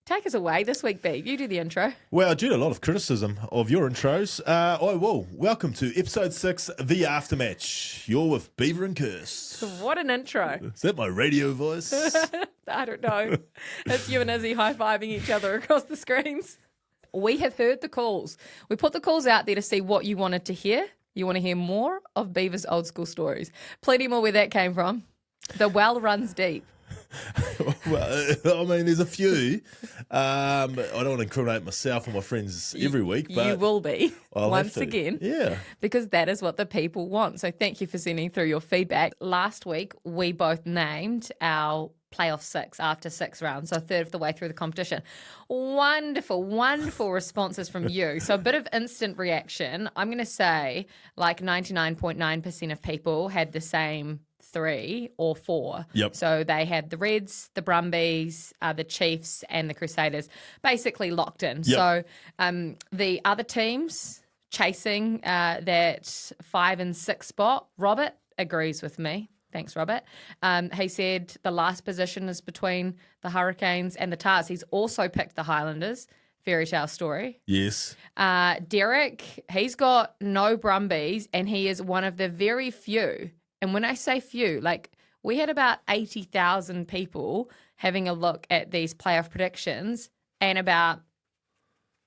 Take us away this week, Beav. You do the intro. Well, due to a lot of criticism of your intros, I will. Welcome to episode 6, The Aftermatch. You're with Beaver and Kirst. What an intro. Is that my radio voice? I don't know. It's you and Izzy high-fiving each other across the screens. We have heard the calls. We put the calls out there to see what you wanted to hear. You want to hear more of Beaver's old school stories. Plenty more where that came from. The well runs deep. Well, I mean, there's a few. I don't want to incriminate myself or my friends every week, but you will be once again. Yeah. Because that is what the people want. So thank you for sending through your feedback. Last week, we both named our playoff 6 after 6 rounds, so a third of the way through the competition. Wonderful, wonderful responses from you. So a bit of instant reaction. I'm going to say like 99.9% of people had the same 3 or 4. Yep. So they had the Reds, the Brumbies, the Chiefs, and the Crusaders basically locked in. Yep. So the other teams chasing that 5 and 6 spot, Robert agrees with me. Thanks, Robert. He said the last position is between the Hurricanes and the Tars. He's also picked the Highlanders. Fairy tale story. Yes. Derek, he's got no Brumbies, and he is one of the very few. And when I say few, like we had about 80,000 people having a look at these playoff predictions, and about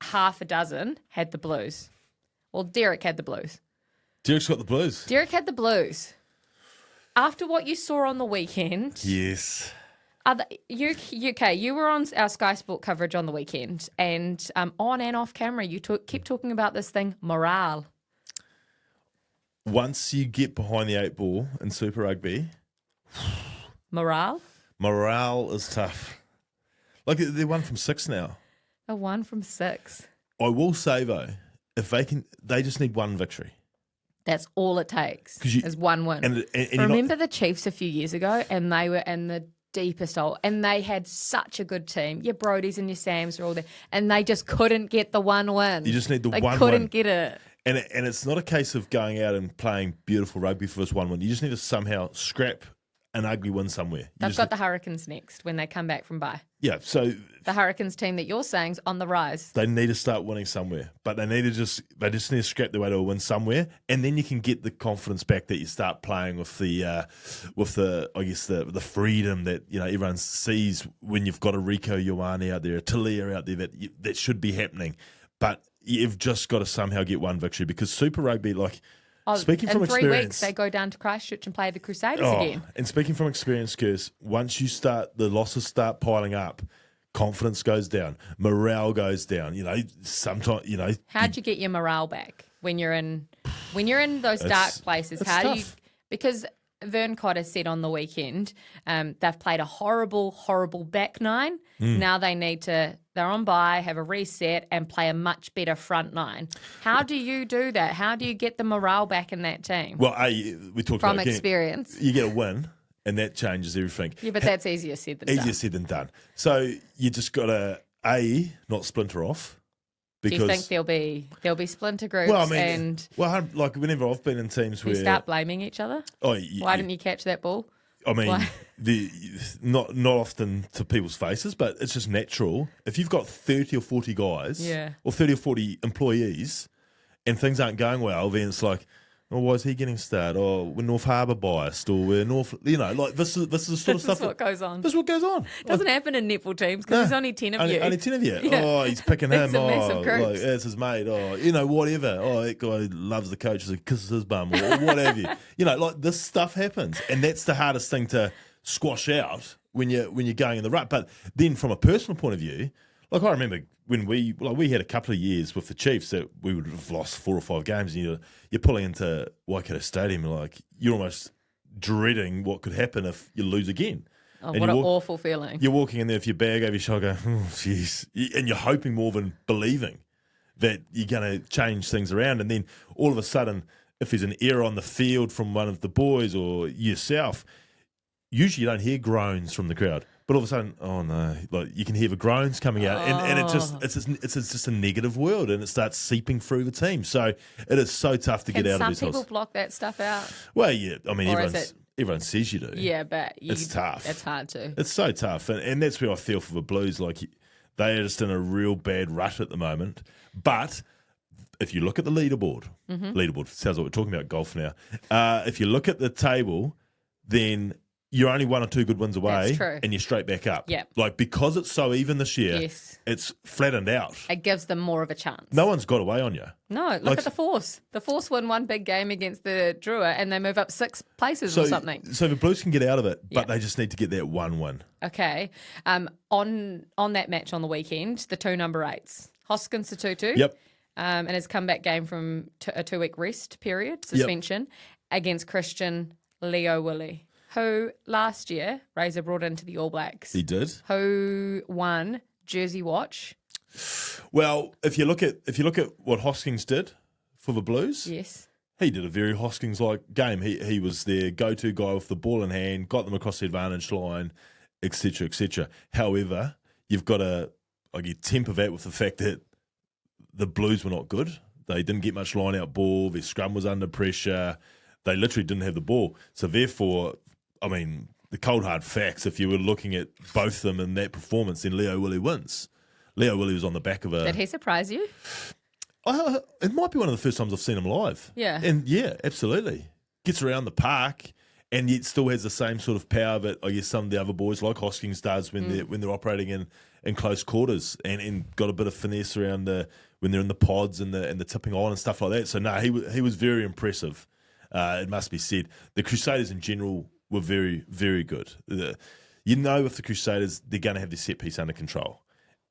half a dozen had the Blues. Well, Derek had the Blues. Derek's got the Blues. Derek had the Blues. After what you saw on the weekend, Yes. you were on our Sky Sport coverage on the weekend, and on and off camera, you keep talking about this thing, morale. Once you get behind the 8 ball in Super Rugby, Morale is tough. Like they're 1 from 6 now. A 1 from 6. I will say though, if they just need one victory. That's all it takes is one win. And remember the Chiefs a few years ago, and they were in the deepest hole, and they had such a good team. Your Brodies and your Sams were all there, and they just couldn't get the one win. You just need the one win. They couldn't get it. And it's not a case of going out and playing beautiful rugby for this one win. You just need to somehow scrap an ugly win somewhere. They've got the Hurricanes next when they come back from bye. Yeah, so the Hurricanes team that you're saying's on the rise. They need to start winning somewhere, but they just need to scrap their way to a win somewhere, and then you can get the confidence back that you start playing with the freedom that everyone sees when you've got a Rico Ioane out there, a Talia out there that should be happening, but you've just got to somehow get one victory because Super Rugby, speaking from experience, in 3 weeks they go down to Christchurch and play the Crusaders again. And speaking from experience, Kirst, once the losses start piling up, confidence goes down, morale goes down. Sometimes How'd you get your morale back when you're in those dark places? How tough. do you? Because Vern Cotter said on the weekend they've played a horrible, horrible back nine. Now they need to. They're on bye, have a reset, and play a much better front nine. How do you do that? How do you get the morale back in that team? Well, we talked from about experience. You get a win, and that changes everything. Yeah, but that's easier said than done. Easier said than done. So you just got to not splinter off. Because, do you think there'll be splinter groups? Well, I mean, whenever I've been in teams where you start blaming each other. Why didn't you catch that ball? I mean, not often to people's faces, but it's just natural. If you've got 30 or 40 guys, or 30 or 40 employees, and things aren't going well, then it's like, why is he getting started? We're North Harbour biased, or we're North. This is the sort of stuff. This is what goes on. This is what goes on. It doesn't happen in netball teams because there's only 10 of you. Only 10 of you. Yeah. He's picking him. It's his mate. Whatever. That guy loves the coach, so he kisses his bum, or what have you. This stuff happens, and that's the hardest thing to squash out when you're going in the rut. But then, from a personal point of view, I remember when we had a couple of years with the Chiefs that we would have lost 4 or 5 games, and you're pulling into Waikato Stadium, and you're almost dreading what could happen if you lose again. Oh, what an awful feeling. You're walking in there with your bag over your shoulder, oh, jeez, and you're hoping more than believing that you're going to change things around, and then all of a sudden, if there's an error on the field from one of the boys or yourself, usually you don't hear groans from the crowd. But all of a sudden, oh no! You can hear the groans coming out, and it's just a negative world, and it starts seeping through the team. So it is so tough to get out of these. Some people block that stuff out. Well, yeah, I mean, everyone says you do. Yeah, but it's tough. It's hard to. It's so tough, and that's where I feel for the Blues. They are just in a real bad rut at the moment. But if you look at the leaderboard, leaderboard sounds like we're talking about golf now. If you look at the table, then you're only 1 or 2 good wins away. That's true. And you're straight back up. Yeah. Like, because it's so even this year, Yes. it's flattened out. It gives them more of a chance. No one's got away on you. No, look at the Force. The Force won one big game against the Drua and they move up 6 places or something. So the Blues can get out of it, but Yeah. they just need to get that one win. Okay. On that match on the weekend, the 2 number 8s, Hoskins Sotutu. Yep. And his comeback game from a 2-week rest period, suspension, against Christian Lio-Willie, who last year Razor brought into the All Blacks. He did. Who won Jersey Watch. Well, if you look at what Hoskins did for the Blues, Yes. he did a very Hoskins-like game. He was their go-to guy with the ball in hand, got them across the advantage line, etc., etc. However, you've got to temper that with the fact that the Blues were not good. They didn't get much line-out ball. Their scrum was under pressure. They literally didn't have the ball. So therefore, I mean, the cold hard facts, if you were looking at both of them in that performance, then Lio-Willie wins. Lio-Willie was on the back of a... Did he surprise you? It might be one of the first times I've seen him live. Yeah. And yeah, absolutely. Gets around the park and yet still has the same sort of power that I guess some of the other boys like Hoskins does when they're operating in close quarters and got a bit of finesse around when they're in the pods and the tipping on and stuff like that. So no, he was very impressive. It must be said. The Crusaders in general were very, very good. You know, with the Crusaders, they're going to have their set piece under control.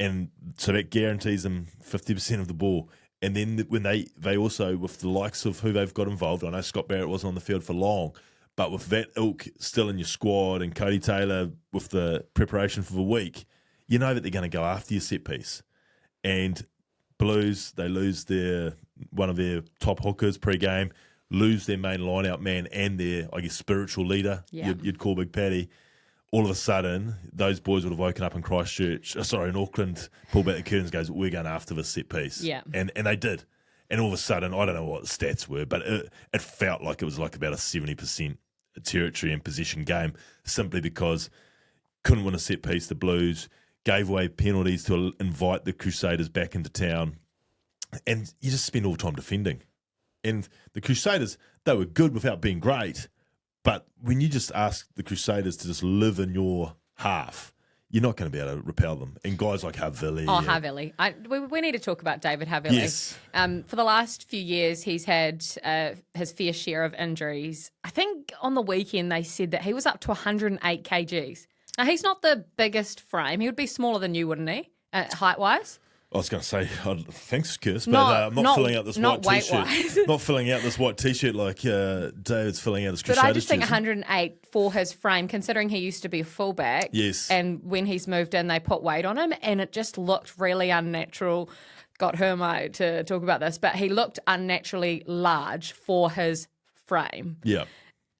And so that guarantees them 50% of the ball. And then when they also, with the likes of who they've got involved, I know Scott Barrett wasn't on the field for long, but with that ilk still in your squad and Cody Taylor with the preparation for the week, you know that they're going to go after your set piece. And Blues, they lose one of their top hookers pre-game, lose their main line-out man and their, I guess, spiritual leader, you'd call Big Paddy. All of a sudden, those boys would have woken up in in Auckland, pulled back the curtains, goes, we're going after this set piece. Yeah. And they did. And all of a sudden, I don't know what the stats were, but it felt like it was like about a 70% territory and possession game, simply because couldn't win a set piece. The Blues gave away penalties to invite the Crusaders back into town. And you just spend all the time defending. And the Crusaders, they were good without being great. But when you just ask the Crusaders to just live in your half, you're not going to be able to repel them. And guys like Havili. Oh, Havili. We need to talk about David Havili. Yes. For the last few years, he's had his fair share of injuries. I think on the weekend they said that he was up to 108 kgs. Now, he's not the biggest frame. He would be smaller than you, wouldn't he, height-wise? I was going to say, thanks, Kirst, but Not- I'm not filling out this not white T-shirt. weight-wise. Not filling out this white T-shirt like David's filling out his But Crusaders I just think jersey. 108 for his frame, considering he used to be a fullback. Yes. And when he's moved in, they put weight on him, and it just looked really unnatural. Got Hermo to talk about this, but he looked unnaturally large for his frame. Yeah.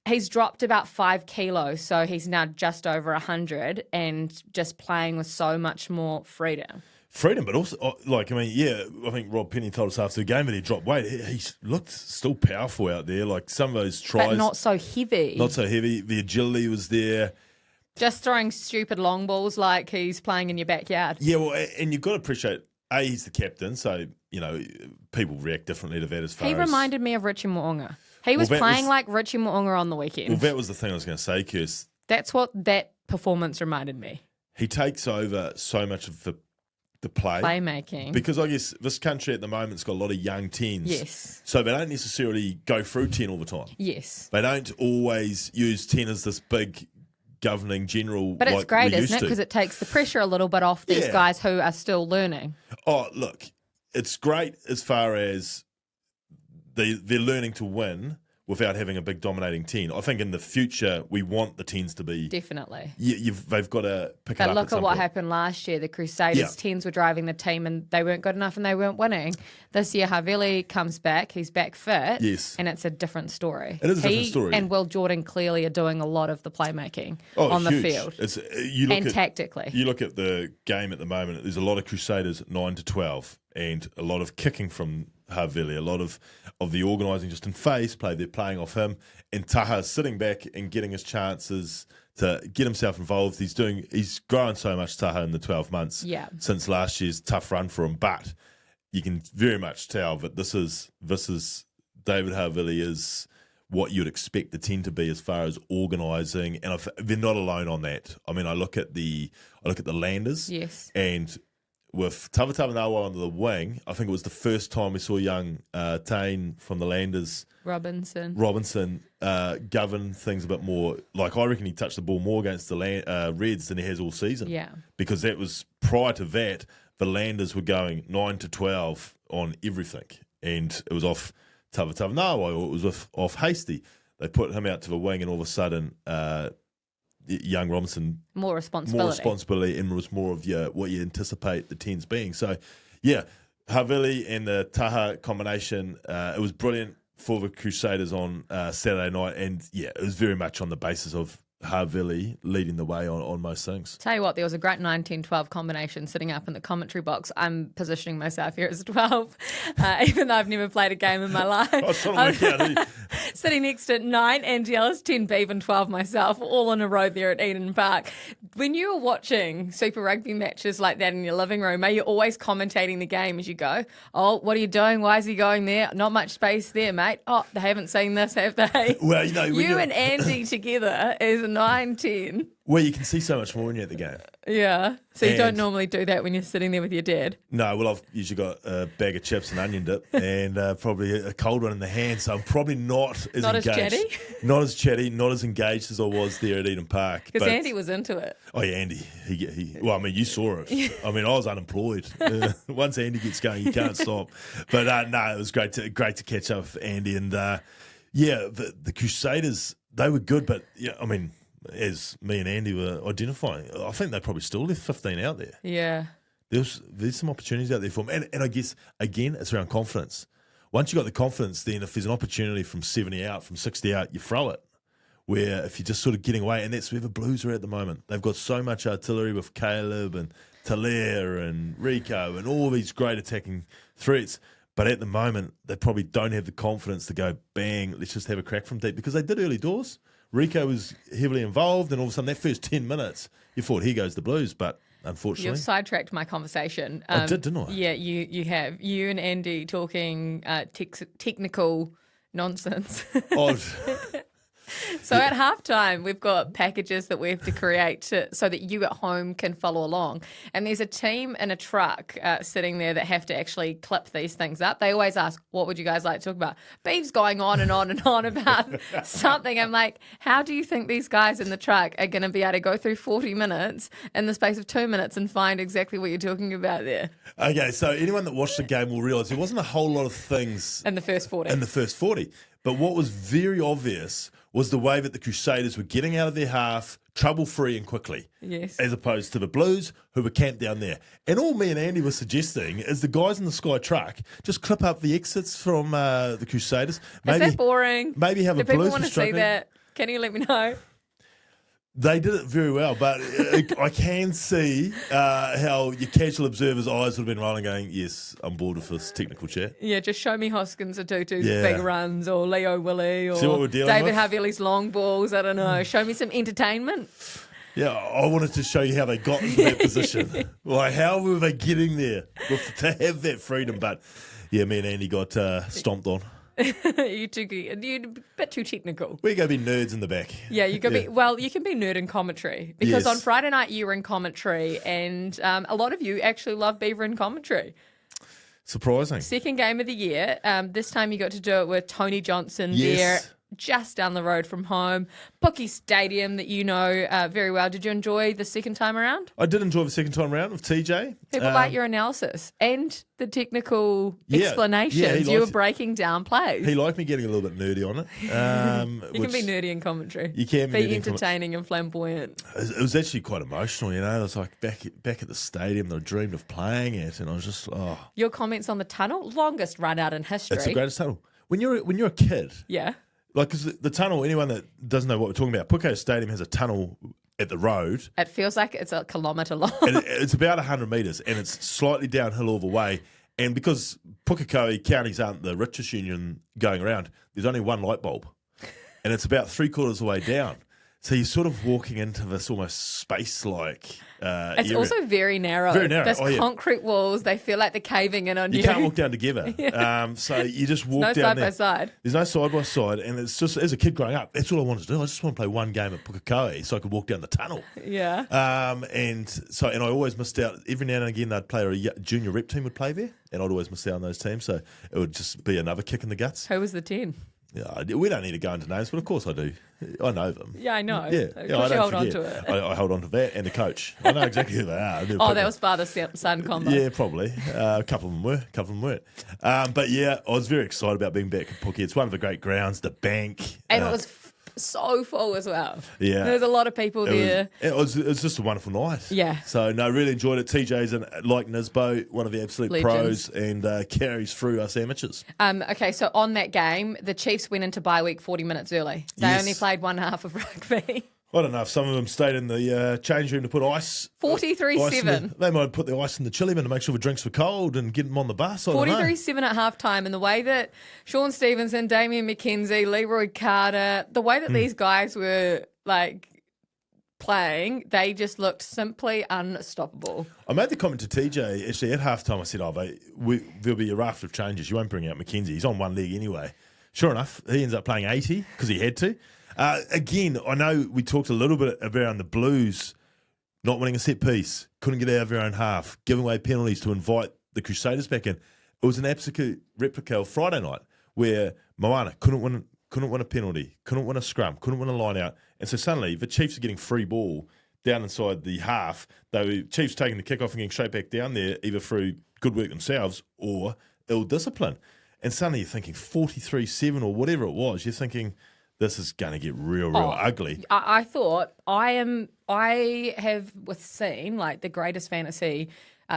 He's dropped about 5 kilos, so he's now just over 100 and just playing with so much more freedom. Freedom, but also, I think Rob Penny told us after the game that he dropped weight. He looked still powerful out there. Like some of those tries. But not so heavy. Not so heavy. The agility was there. Just throwing stupid long balls like he's playing in your backyard. Yeah, well, and you've got to appreciate, he's the captain, so, people react differently to that as far as... He reminded me of Richie Mo'unga. He was playing like Richie Mo'unga on the weekend. Well, that was the thing I was going to say, Kirst. That's what that performance reminded me. He takes over so much of the Playmaking. Because I guess this country at the moment's got a lot of young 10s. Yes. So they don't necessarily go through 10 all the time. Yes. They don't always use 10 as this big governing general. But it's great, isn't it? Because it takes the pressure a little bit off these guys who are still learning. Oh, look, it's great as far as they're learning to win without having a big dominating 10. I think in the future, we want the 10s to be... Definitely. They've got to pick it But up look at what point. happened last year. The Crusaders 10s were driving the team and they weren't good enough and they weren't winning. This year, Havili comes back. He's back fit. Yes. And it's a different story. It is a different story. And Will Jordan clearly are doing a lot of the playmaking on the huge. field. Tactically. You look at the game at the moment, there's a lot of Crusaders 9 to 12 and a lot of kicking from Havili, a lot of the organising just in face play. They're playing off him. And Taha sitting back and getting his chances to get himself involved. He's grown so much taha in the 12 months since last year's tough run for him, but you can very much tell that this is David Lio-Willie is what you'd expect the team to be as far as organising, and they're not alone on that. I mean, I look at the Landers, and with Tawatawa Nawa on the wing, I think it was the first time we saw young Tane from the Landers, Robinson, govern things a bit more. Like, I reckon he touched the ball more against the Reds than he has all season. Yeah, because that was prior to that, the Landers were going 9 to 12 on everything, and it was off Tawatawa Nawa, or it was off Hasty. They put him out to the wing, and all of a sudden, young Robinson more responsibility, and was more of what you anticipate the 10s being. So, yeah, Lio-Willie and the Taha combination, it was brilliant for the Crusaders on Saturday night, and yeah, it was very much on the basis of Lio-Willie leading the way on most things. Tell you what, there was a great 19-12 combination sitting up in the commentary box. I'm positioning myself here as 12, even though I've never played a game in my life. Sitting next to 9, Andy Ellis, 10 Beav and 12 myself, all in a row there at Eden Park. When you were watching Super Rugby matches like that in your living room, are you always commentating the game as you go? Oh, what are you doing? Why is he going there? Not much space there, mate. Oh, they haven't seen this, have they? Well, you and Andy together is 9-10. Well, you can see so much more when you're at the game. Yeah. So you don't normally do that when you're sitting there with your dad? No, well, I've usually got a bag of chips and onion dip and probably a cold one in the hand, so I'm probably not as engaged. Not as chatty, not as engaged as I was there at Eden Park. Because Andy was into it. Oh, yeah, Andy. Well, I mean, you saw it. I mean, I was unemployed. Once Andy gets going, you can't stop. But, no, it was great to catch up with Andy. And, the Crusaders, they were good, but, yeah, I mean, as me and Andy were identifying, I think they probably still left 15 out there. Yeah. There's some opportunities out there for them. And I guess, again, it's around confidence. Once you've got the confidence, then if there's an opportunity from 70 out, from 60 out, you throw it. Where if you're just sort of getting away, and that's where the Blues are at the moment. They've got so much artillery with Caleb and Talia and Rico and all these great attacking threats. But at the moment, they probably don't have the confidence to go, bang, let's just have a crack from deep. Because they did early doors. Rico was heavily involved, and all of a sudden, that first 10 minutes, you thought, here goes the Blues, but unfortunately... You've sidetracked my conversation. I did, didn't I? Yeah, you have. You and Andy talking technical nonsense. So at halftime, we've got packages that we have to create so that you at home can follow along. And there's a team in a truck sitting there that have to actually clip these things up. They always ask, what would you guys like to talk about? Beav's going on and on and on about something. I'm like, how do you think these guys in the truck are going to be able to go through 40 minutes in the space of 2 minutes and find exactly what you're talking about there? Okay, so anyone that watched the game will realise there wasn't a whole lot of things... In the first 40. But what was very obvious was the way that the Crusaders were getting out of their half trouble-free and quickly. Yes. As opposed to the Blues, who were camped down there. And all me and Andy were suggesting is the guys in the Sky truck just clip up the exits from the Crusaders. Maybe, is that boring? Maybe have Do a Blues people want to see that? Can you let me know? They did it very well, but I can see how your casual observer's eyes would have been rolling going, yes, I'm bored with this technical chat. Yeah, just show me Hoskins or Sotutu's big runs or Lio-Willie or David Lio-Willie's long balls. I don't know. Show me some entertainment. Yeah, I wanted to show you how they got into that position. Like, how were they getting there to have that freedom? But, yeah, me and Andy got stomped on. You're a bit too technical. We're going to be nerds in the back. Yeah, you can be. Well, you can be nerd in commentary because on Friday night you were in commentary, and a lot of you actually love Beaver in commentary. Surprising. Second game of the year. This time you got to do it with Tony Johnson there, just down the road from home. Pookie Stadium that you know very well. Did you enjoy the second time around? I did enjoy the second time around with TJ. People like your analysis and the technical explanations. You were breaking down plays. He liked me getting a little bit nerdy on it. You can be nerdy in commentary. You can be entertaining and flamboyant. It was actually quite emotional, you know. It was like back at the stadium that I dreamed of playing at, and I was just, Your comments on the tunnel, longest run out in history. It's the greatest tunnel. When you're a kid. Yeah. Like, because the tunnel, anyone that doesn't know what we're talking about, Pukekohe Stadium has a tunnel at the road. It feels like it's a kilometre long. And it's about 100 metres, and it's slightly downhill all the way. And because Pukekohe counties aren't the richest union going around, there's only one light bulb. And it's about 3/4 of the way down. So you're sort of walking into this almost space-like It's area. also very narrow. Very narrow. There's concrete walls. They feel like they're caving in on you. You can't walk down together. So you just walk down there. No side by side. There's no side by side. And it's just, as a kid growing up, that's all I wanted to do. I just want to play one game at Pukekohe so I could walk down the tunnel. Yeah. And I always missed out. Every now and again, they'd play a junior rep team would play there, and I'd always miss out on those teams. So it would just be another kick in the guts. Who was the 10? Yeah, we don't need to go into names, but of course I do. I know them. Yeah, I know. Yeah, Of I course you don't hold on forget. to it. I hold on to that and the coach. I know exactly who they are. Oh, that was father-son combo. Yeah, probably. A couple of them were, a couple of them weren't. But yeah, I was very excited about being back at Pookie. It's one of the great grounds, the bank. And it was so full as well. Yeah. There's a lot of people there. It was just a wonderful night. Yeah. So, no, really enjoyed it. TJ's, like Nisbo, one of the absolute Legends. pros, and carries through us amateurs. Okay, so on that game, the Chiefs went into bye week 40 minutes early. They Yes. only played one half of rugby. I don't know if some of them stayed in the change room to put ice. 43-7. They might put the ice in the chili bin to make sure the drinks were cold and get them on the bus. I don't know. 43-7 at halftime, and the way that Sean Stevenson, Damien McKenzie, Leroy Carter, the way that these guys were playing, they just looked simply unstoppable. I made the comment to TJ actually at halftime. I said, there'll be a raft of changes. You won't bring out McKenzie. He's on one leg anyway. Sure enough, he ends up playing 80 because he had to. Again, I know we talked a little bit around the Blues not winning a set piece, couldn't get out of their own half, giving away penalties to invite the Crusaders back in. It was an absolute replica of Friday night where Moana couldn't win a penalty, couldn't win a scrum, couldn't win a line out. And so suddenly the Chiefs are getting free ball down inside the half. The Chiefs taking the kick off and getting straight back down there, either through good work themselves or ill discipline. And suddenly you're thinking 43-7 or whatever it was. You're thinking this is going to get real ugly. I thought I have seen the greatest fantasy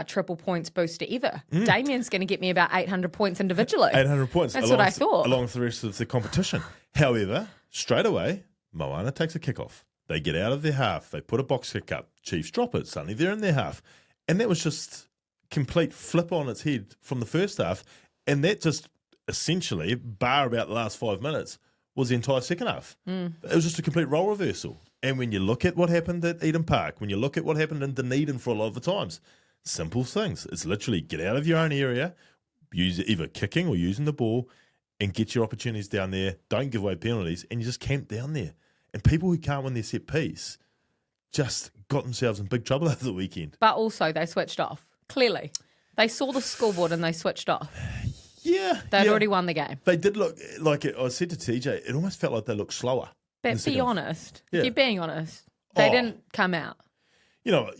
triple points booster ever. Damien's going to get me about 800 points individually. 800 points. That's what I thought. Along with the rest of the competition. However, straight away, Moana takes a kick off. They get out of their half. They put a box kick up. Chiefs drop it. Suddenly they're in their half. And that was just complete flip on its head from the first half. And that just essentially, bar about the last 5 minutes, was the entire second half. It was just a complete role reversal. And when you look at what happened at Eden Park, when you look at what happened in Dunedin for a lot of the times, simple things. It's literally get out of your own area, use either kicking or using the ball, and get your opportunities down there. Don't give away penalties, and you just camp down there. And people who can't win their set piece just got themselves in big trouble over the weekend. But also they switched off, clearly. They saw the scoreboard and they switched off. Yeah. They'd already won the game. They did look, like I said to TJ, it almost felt like they looked slower. But be honest. Yeah. If you're being honest, they didn't come out. You know,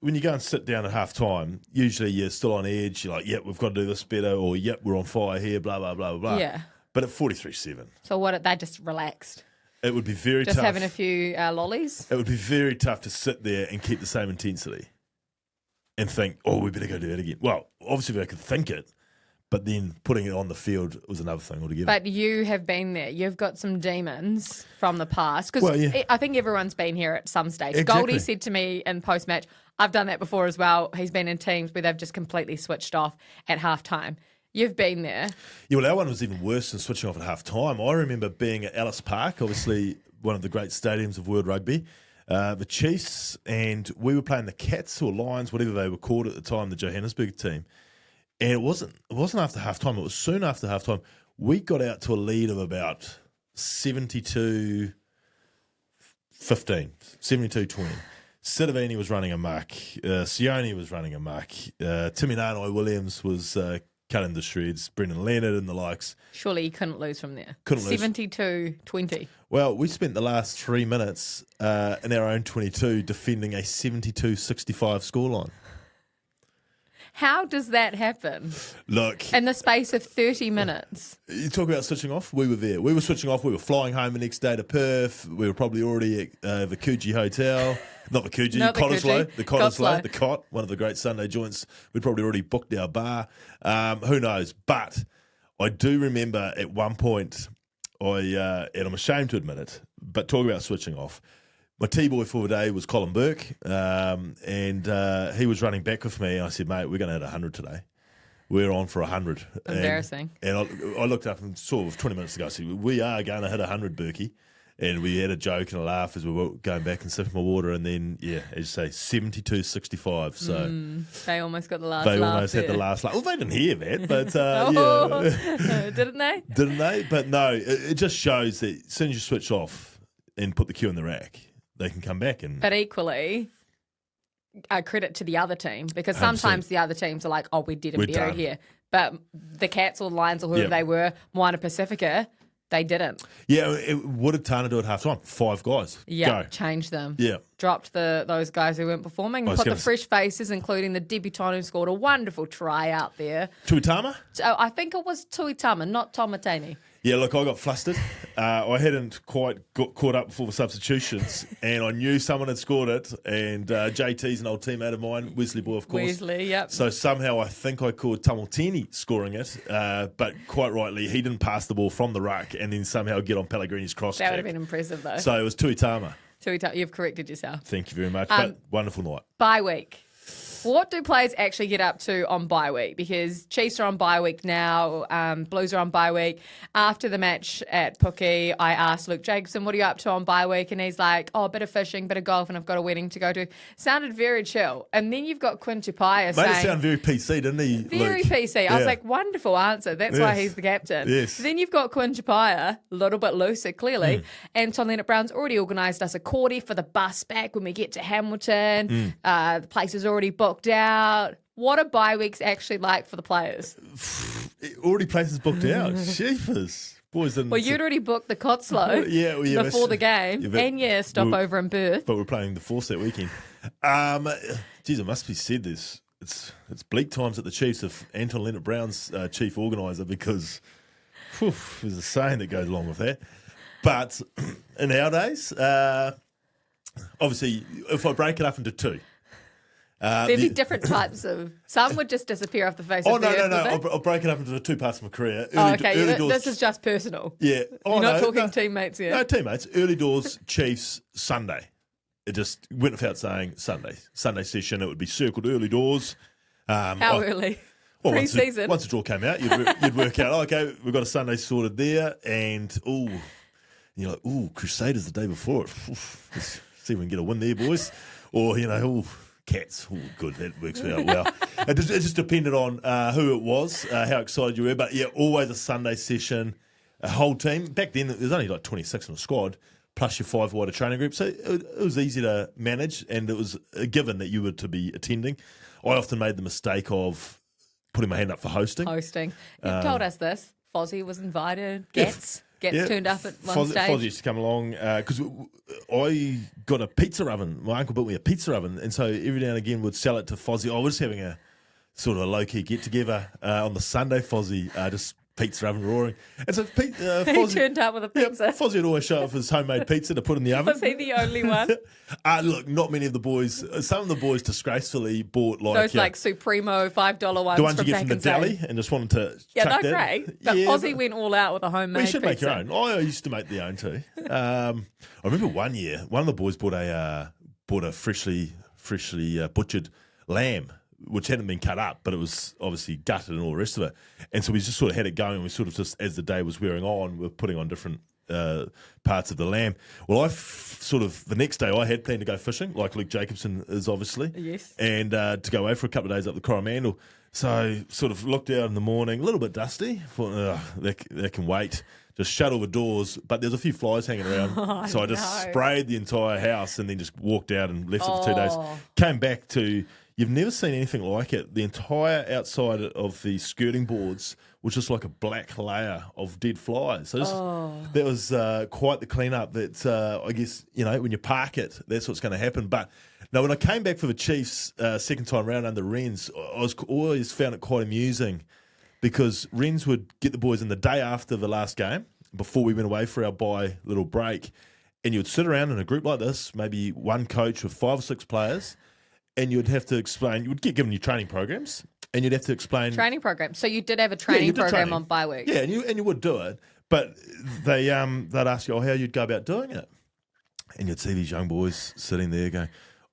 when you go and sit down at half time, usually you're still on edge. You're like, yep, we've got to do this better, or yep, we're on fire here, blah, blah, blah, blah. Yeah. But at 43-7. So they just relaxed. It would be very tough. Just having a few lollies. It would be very tough to sit there and keep the same intensity and think, we better go do that again. Well, obviously I could think it, but then putting it on the field was another thing altogether. But you have been there. You've got some demons from the past. Because I think everyone's been here at some stage. Exactly. Goldie said to me in post-match, I've done that before as well. He's been in teams where they've just completely switched off at halftime. You've been there. Yeah, well, our one was even worse than switching off at half time. I remember being at Ellis Park, obviously one of the great stadiums of world rugby, the Chiefs, and we were playing the Cats or Lions, whatever they were called at the time, the Johannesburg team. And it wasn't after half time, it was soon after half time. We got out to a lead of about 72-15, 72-20. Sidovini was running amok. Sione was running amok. Timinanoi Williams was cutting the shreds. Brendan Leonard and the likes. Surely you couldn't lose from there. Couldn't lose. 72-20. Well, we spent the last 3 minutes in our own 22 defending a 72-65 scoreline. How does that happen? Look. In the space of 30 minutes. You talk about switching off. We were there. We were switching off. We were flying home the next day to Perth. We were probably already at the Coogee Hotel. Not the Coogee, Cottesloe. The Cottesloe. The Cot, one of the great Sunday joints. We'd probably already booked our bar. Who knows? But I do remember at one point, and I'm ashamed to admit it, but talk about switching off. My T-boy for the day was Colin Burke, and he was running back with me. And I said, mate, we're going to hit 100 today. We're on for 100. Embarrassing. And I looked up and saw 20 minutes ago, I said, we are going to hit 100, Berkey. And we had a joke and a laugh as we were going back and sipping my water. And then, yeah, as you say, 72-65. So they almost got the last they laugh almost there. had the last laugh. Well, they didn't hear that, but yeah. Didn't they? Didn't they? But no, it just shows that as soon as you switch off and put the cue in the rack, they can come back. And But equally, credit to the other team, because sometimes the other teams are like, oh, we're dead and buried done. here. But the Cats or Lions or whoever they were, Moana Pacifica, they didn't. Yeah, what did Tana do at half time? 5 guys. Yeah, Go. changed them. Yeah. Dropped those guys who weren't performing. Put the fresh faces, including the debutant who scored a wonderful try out there. Tuitama? So I think it was Tuitama, not Tomatani. Yeah, look, I got flustered. I hadn't quite got caught up before the substitutions, and I knew someone had scored it, and JT's an old teammate of mine, Wesley Boy, of course. Wesley, yep. So somehow I think I called Tamaltini scoring it, but quite rightly, he didn't pass the ball from the ruck and then somehow get on Pellegrini's cross That check. would have been impressive, though. So it was Tuitama. Tuitama, you've corrected yourself. Thank you very much, but wonderful night. Bye week. What do players actually get up to on bye week? Because Chiefs are on bye week now, Blues are on bye week. After the match at Pookie, I asked Luke Jacobson, what are you up to on bye week? And he's like, oh, a bit of fishing, bit of golf, and I've got a wedding to go to. Sounded very chill. And then you've got Quinn Tupaia saying... Made it sound very PC, didn't he, Very Luke? PC. I was like, wonderful answer. That's why he's the captain. Yes. Then you've got Quinn Tupaia, a little bit looser, clearly. Anton Leonard-Brown's already organised us a cordy for the bus back when we get to Hamilton. The place is already booked out. What are bye weeks actually like for the players? Already places booked out. Sheepers. Boys didn't... Well, you'd already booked the Cotslow before the game, and stop over in Perth. But we're playing the Force that weekend. Geez, it must be said this. It's bleak times at the Chiefs if Anton Leonard-Brown's chief organiser, because there's a saying that goes along with that. But in our days, obviously, if I break it up into two, there'd be different types of... Some would just disappear off the face of the earth. No. I'll break it up into the 2 parts of my career. This is just personal. Yeah. You're not talking teammates here. No, teammates. Early doors, Chiefs, Sunday. It just went without saying Sunday. Sunday session, it would be circled early doors. How early? Well, Pre-season? Once the draw came out, you'd work out, okay, we've got a Sunday sorted there, and you're like, Crusaders the day before it. Let's see if we can get a win there, boys. Or, Cats. Oh, good. That works out well. It just depended on who it was, how excited you were. But, yeah, always a Sunday session, a whole team. Back then, there was only like 26 in the squad, plus your 5 wider training group. So it was easy to manage, and it was a given that you were to be attending. I often made the mistake of putting my hand up for hosting. You've told us this. Fozzie was invited. Gets turned up at one stage. Fozzie used to come along because I got a pizza oven. My uncle built me a pizza oven, and so every now and again would sell it to Fozzie. I was just having a sort of a low-key get-together on the Sunday, Fozzie, just pizza oven roaring. And so Fozzie... He turned up with a pizza. Yeah, Fozzie would always show off his homemade pizza to put in the oven. Was he the only one? Look, not many of the boys. Some of the boys disgracefully bought those Supremo $5 ones. The ones you get back from the in day. deli and just wanted to Yeah, chuck they're that. great. But Fozzie went all out with a homemade pizza. You should make your pizza. own. I used to make the own too. I remember one year, one of the boys bought a freshly butchered lamb, which hadn't been cut up, but it was obviously gutted and all the rest of it. And so we just sort of had it going. We sort of just, as the day was wearing on, we were putting on different parts of the lamb. Well, the next day I had planned to go fishing, like Luke Jacobson is obviously. Yes. And to go away for a couple of days up the Coromandel. So sort of looked out in the morning, a little bit dusty. Thought, that can wait. Just shut all the doors, but there's a few flies hanging around. So I just sprayed the entire house and then just walked out and left it for 2 days. Came back to... You've never seen anything like it. The entire outside of the skirting boards was just like a black layer of dead flies. So that was quite the cleanup. That I guess, when you park it, that's what's going to happen. But no, when I came back for the Chiefs second time round under Renz, I always found it quite amusing because Renz would get the boys in the day after the last game, before we went away for our bye little break, and you would sit around in a group like this, maybe one coach with 5 or 6 players, and you'd have to explain. You would get given your training programs, and you'd have to explain training program. So you did have a training program on bye week. Yeah, and you would do it, but they'd ask you, how you'd go about doing it, and you'd see these young boys sitting there going,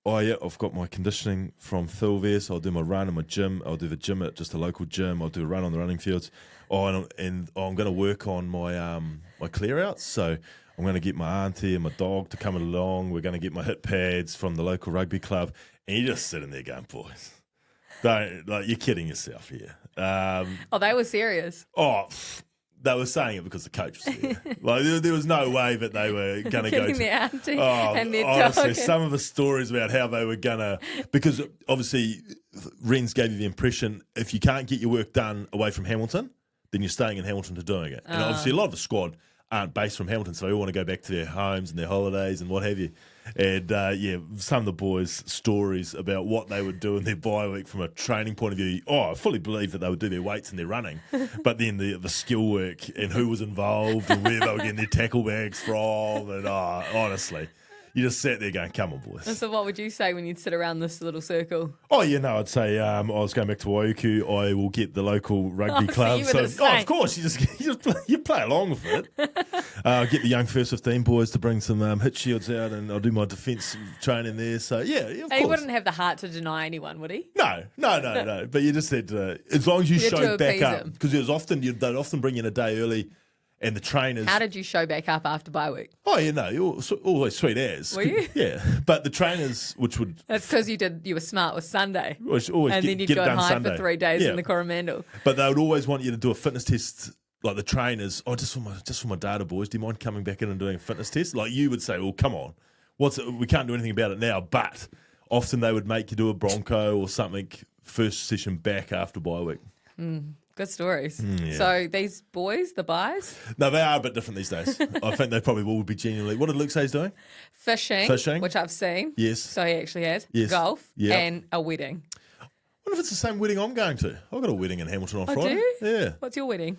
Oh, yeah, I've got my conditioning from Phil there, so I'll do my run in my gym. I'll do the gym at just a local gym. I'll do a run on the running fields. Oh, and I'm going to work on my my clear-outs, so I'm going to get my auntie and my dog to come along. We're going to get my hit pads from the local rugby club, and you're just sitting there going, boys, don't, like, you're kidding yourself here. Oh, they were serious. Oh, they were saying it because the coach was there. Like, there was no way that they were going to go to their auntie Oh, and their honestly, dog. some of the stories about how they were going to, because obviously Renz gave you the impression if you can't get your work done away from Hamilton, then you're staying in Hamilton to doing it. And obviously a lot of the squad aren't based from Hamilton, so they all want to go back to their homes and their holidays and what have you. And, yeah, some of the boys' stories about what they would do in their bye week from a training point of view, I fully believe that they would do their weights and their running, but then the skill work and who was involved and where they were getting their tackle bags from, and honestly, you just sat there going, come on, boys. And so what would you say when you'd sit around this little circle? Oh, yeah, no, I'd say I was going back to Waiuku. I will get the local rugby club. you were the same. Of course, you play along with it. Get the young first 15 boys to bring some hit shields out, and I'll do my defence training there. So, yeah, of course. He wouldn't have the heart to deny anyone, would he? No. But you just said, as long as you had to showed back appease up, him. because they'd often bring you in a day early, and the trainers. How did you show back up after bye week? Oh, yeah, no, you're always sweet as. Were you? Yeah, but the trainers, which would. That's because you were smart with Sunday. Always And then you'd get go it done high Sunday. for 3 days Yeah. in the Coromandel. But they would always want you to do a fitness test, like the trainers. Oh, just for my data, boys. Do you mind coming back in and doing a fitness test? Like you would say, well, come on, we can't do anything about it now. But often they would make you do a Bronco or something first session back after bye week. Good stories. Yeah. So these boys, the buys, No, they are a bit different these days. I think they probably will be genuinely. What did Luke say he's doing? fishing, which I've seen. Yes. So he actually has. Yes. Golf Yeah. and a wedding. I wonder if it's the same wedding I'm going to. I've got a wedding in Hamilton on Oh, Friday. do you? Yeah. What's your wedding?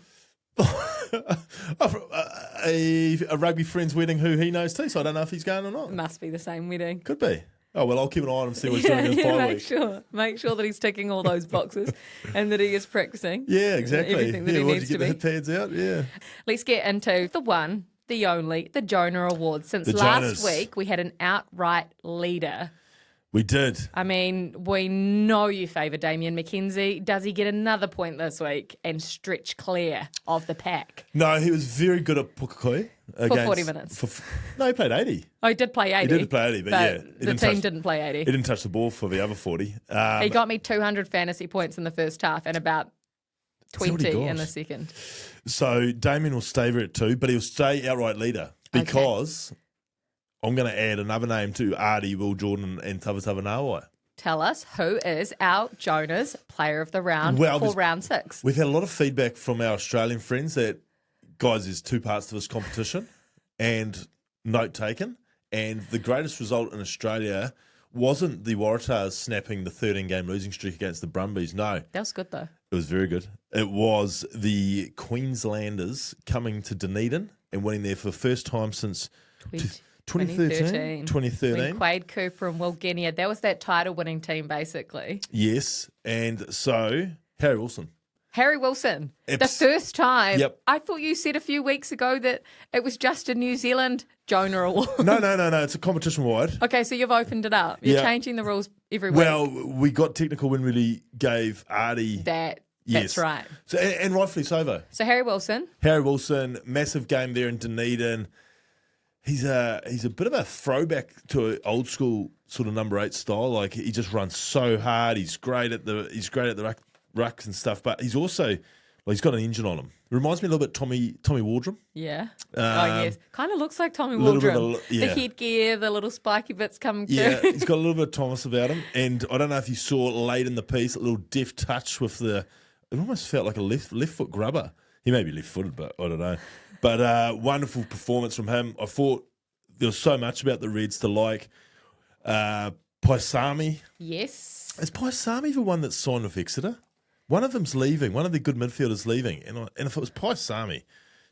a rugby friend's wedding who he knows too, so I don't know if he's going or not. Must be the same wedding. Could be. Oh, well, I'll keep an eye on him and see what he's doing in his bye week. Make sure that he's ticking all those boxes and that he is practicing. Yeah, exactly. Everything that yeah, he what, needs did you to get the be. hit pads out? Yeah. Let's get into the one, the only, the Jonah Awards. Since The last Jonas. week, we had an outright leader. We did. I mean, we know you favour Damien McKenzie. Does he get another point this week and stretch clear of the pack? No, he was very good at Pukekohe. For 40 minutes. No, he played 80. Oh, he did play 80. He did play 80, but yeah. the team didn't play 80. He didn't touch the ball for the other 40. He got me 200 fantasy points in the first half and about that what he 20 in got? the second. So Damien will stay there at 2, but he'll stay outright leader because I'm going to add another name to Artie, Will Jordan, and Tavatava Nawai. Tell us who is our Jonah's player of the round Well, for there's- round 6. We've had a lot of feedback from our Australian friends that, guys, there's 2 parts to this competition and note taken. And the greatest result in Australia wasn't the Waratahs snapping the 13-game losing streak against the Brumbies. No, That was good though. it was very good. It was the Queenslanders coming to Dunedin and winning there for the first time since 2013. 2013. When Quade Cooper and Will Genia, that was that title winning team basically. Yes. And so, Harry Wilson. Harry Wilson, the It's- first time. Yep. I thought you said a few weeks ago that it was just a New Zealand Jonah Award. No. It's a competition-wide. Okay, so you've opened it up. You're Yeah. changing the rules every week. Well, we got technical when we gave Artie... That's Yes. right. So, and rightfully so, though. So Harry Wilson, Harry Wilson, massive game there in Dunedin. He's a bit of a throwback to an old school sort of number 8 style. Like he just runs so hard. He's great at the rucks and stuff. But he's also he's got an engine on him. It reminds me a little bit Tommy Waldron. yeah. Oh, yes. Kind of looks like Tommy little bit Waldron. of yeah. The headgear, the little spiky bits coming through. Yeah, he's got a little bit of Thomas about him. And I don't know if you saw late in the piece a little deft touch with it almost felt like a left foot grubber. He may be left-footed, but I don't know. But wonderful performance from him. I thought there was so much about the Reds to like. Paisami. Yes. Is Paisami the one that's signed with Exeter? One of them's leaving. One of the good midfielders leaving. And if it was Paisami,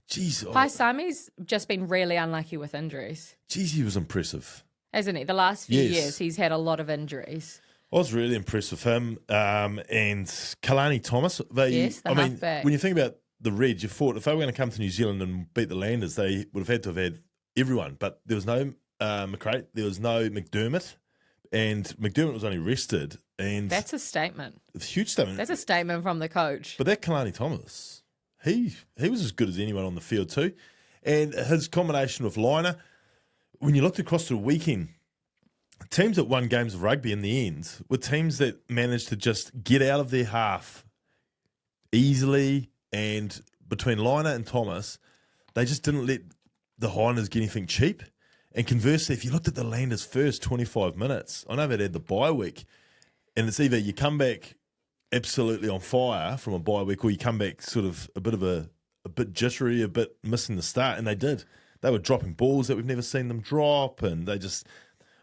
geez. Paisami's just been really unlucky with injuries, Geez, he was impressive. hasn't he? The last few Yes. years, he's had a lot of injuries. I was really impressed with him. And Kalani Thomas. Yes, the halfback. when you think about the Reds, you thought if they were going to come to New Zealand and beat the Landers, they would have had to have had everyone. But there was no McCrate, there was no McDermott, and McDermott was only rested. And That's a statement. it's a huge statement. That's a statement from the coach. But that Kalani Thomas, he was as good as anyone on the field too. And his combination with Liner, when you looked across the weekend, teams that won games of rugby in the end were teams that managed to just get out of their half easily, and between Liner and Thomas, they just didn't let the Highlanders get anything cheap. And conversely, if you looked at the Landers' first 25 minutes, I know they had the bye week, and it's either you come back absolutely on fire from a bye week, or you come back sort of a bit jittery, a bit missing the start, and they did. They were dropping balls that we've never seen them drop, and they just,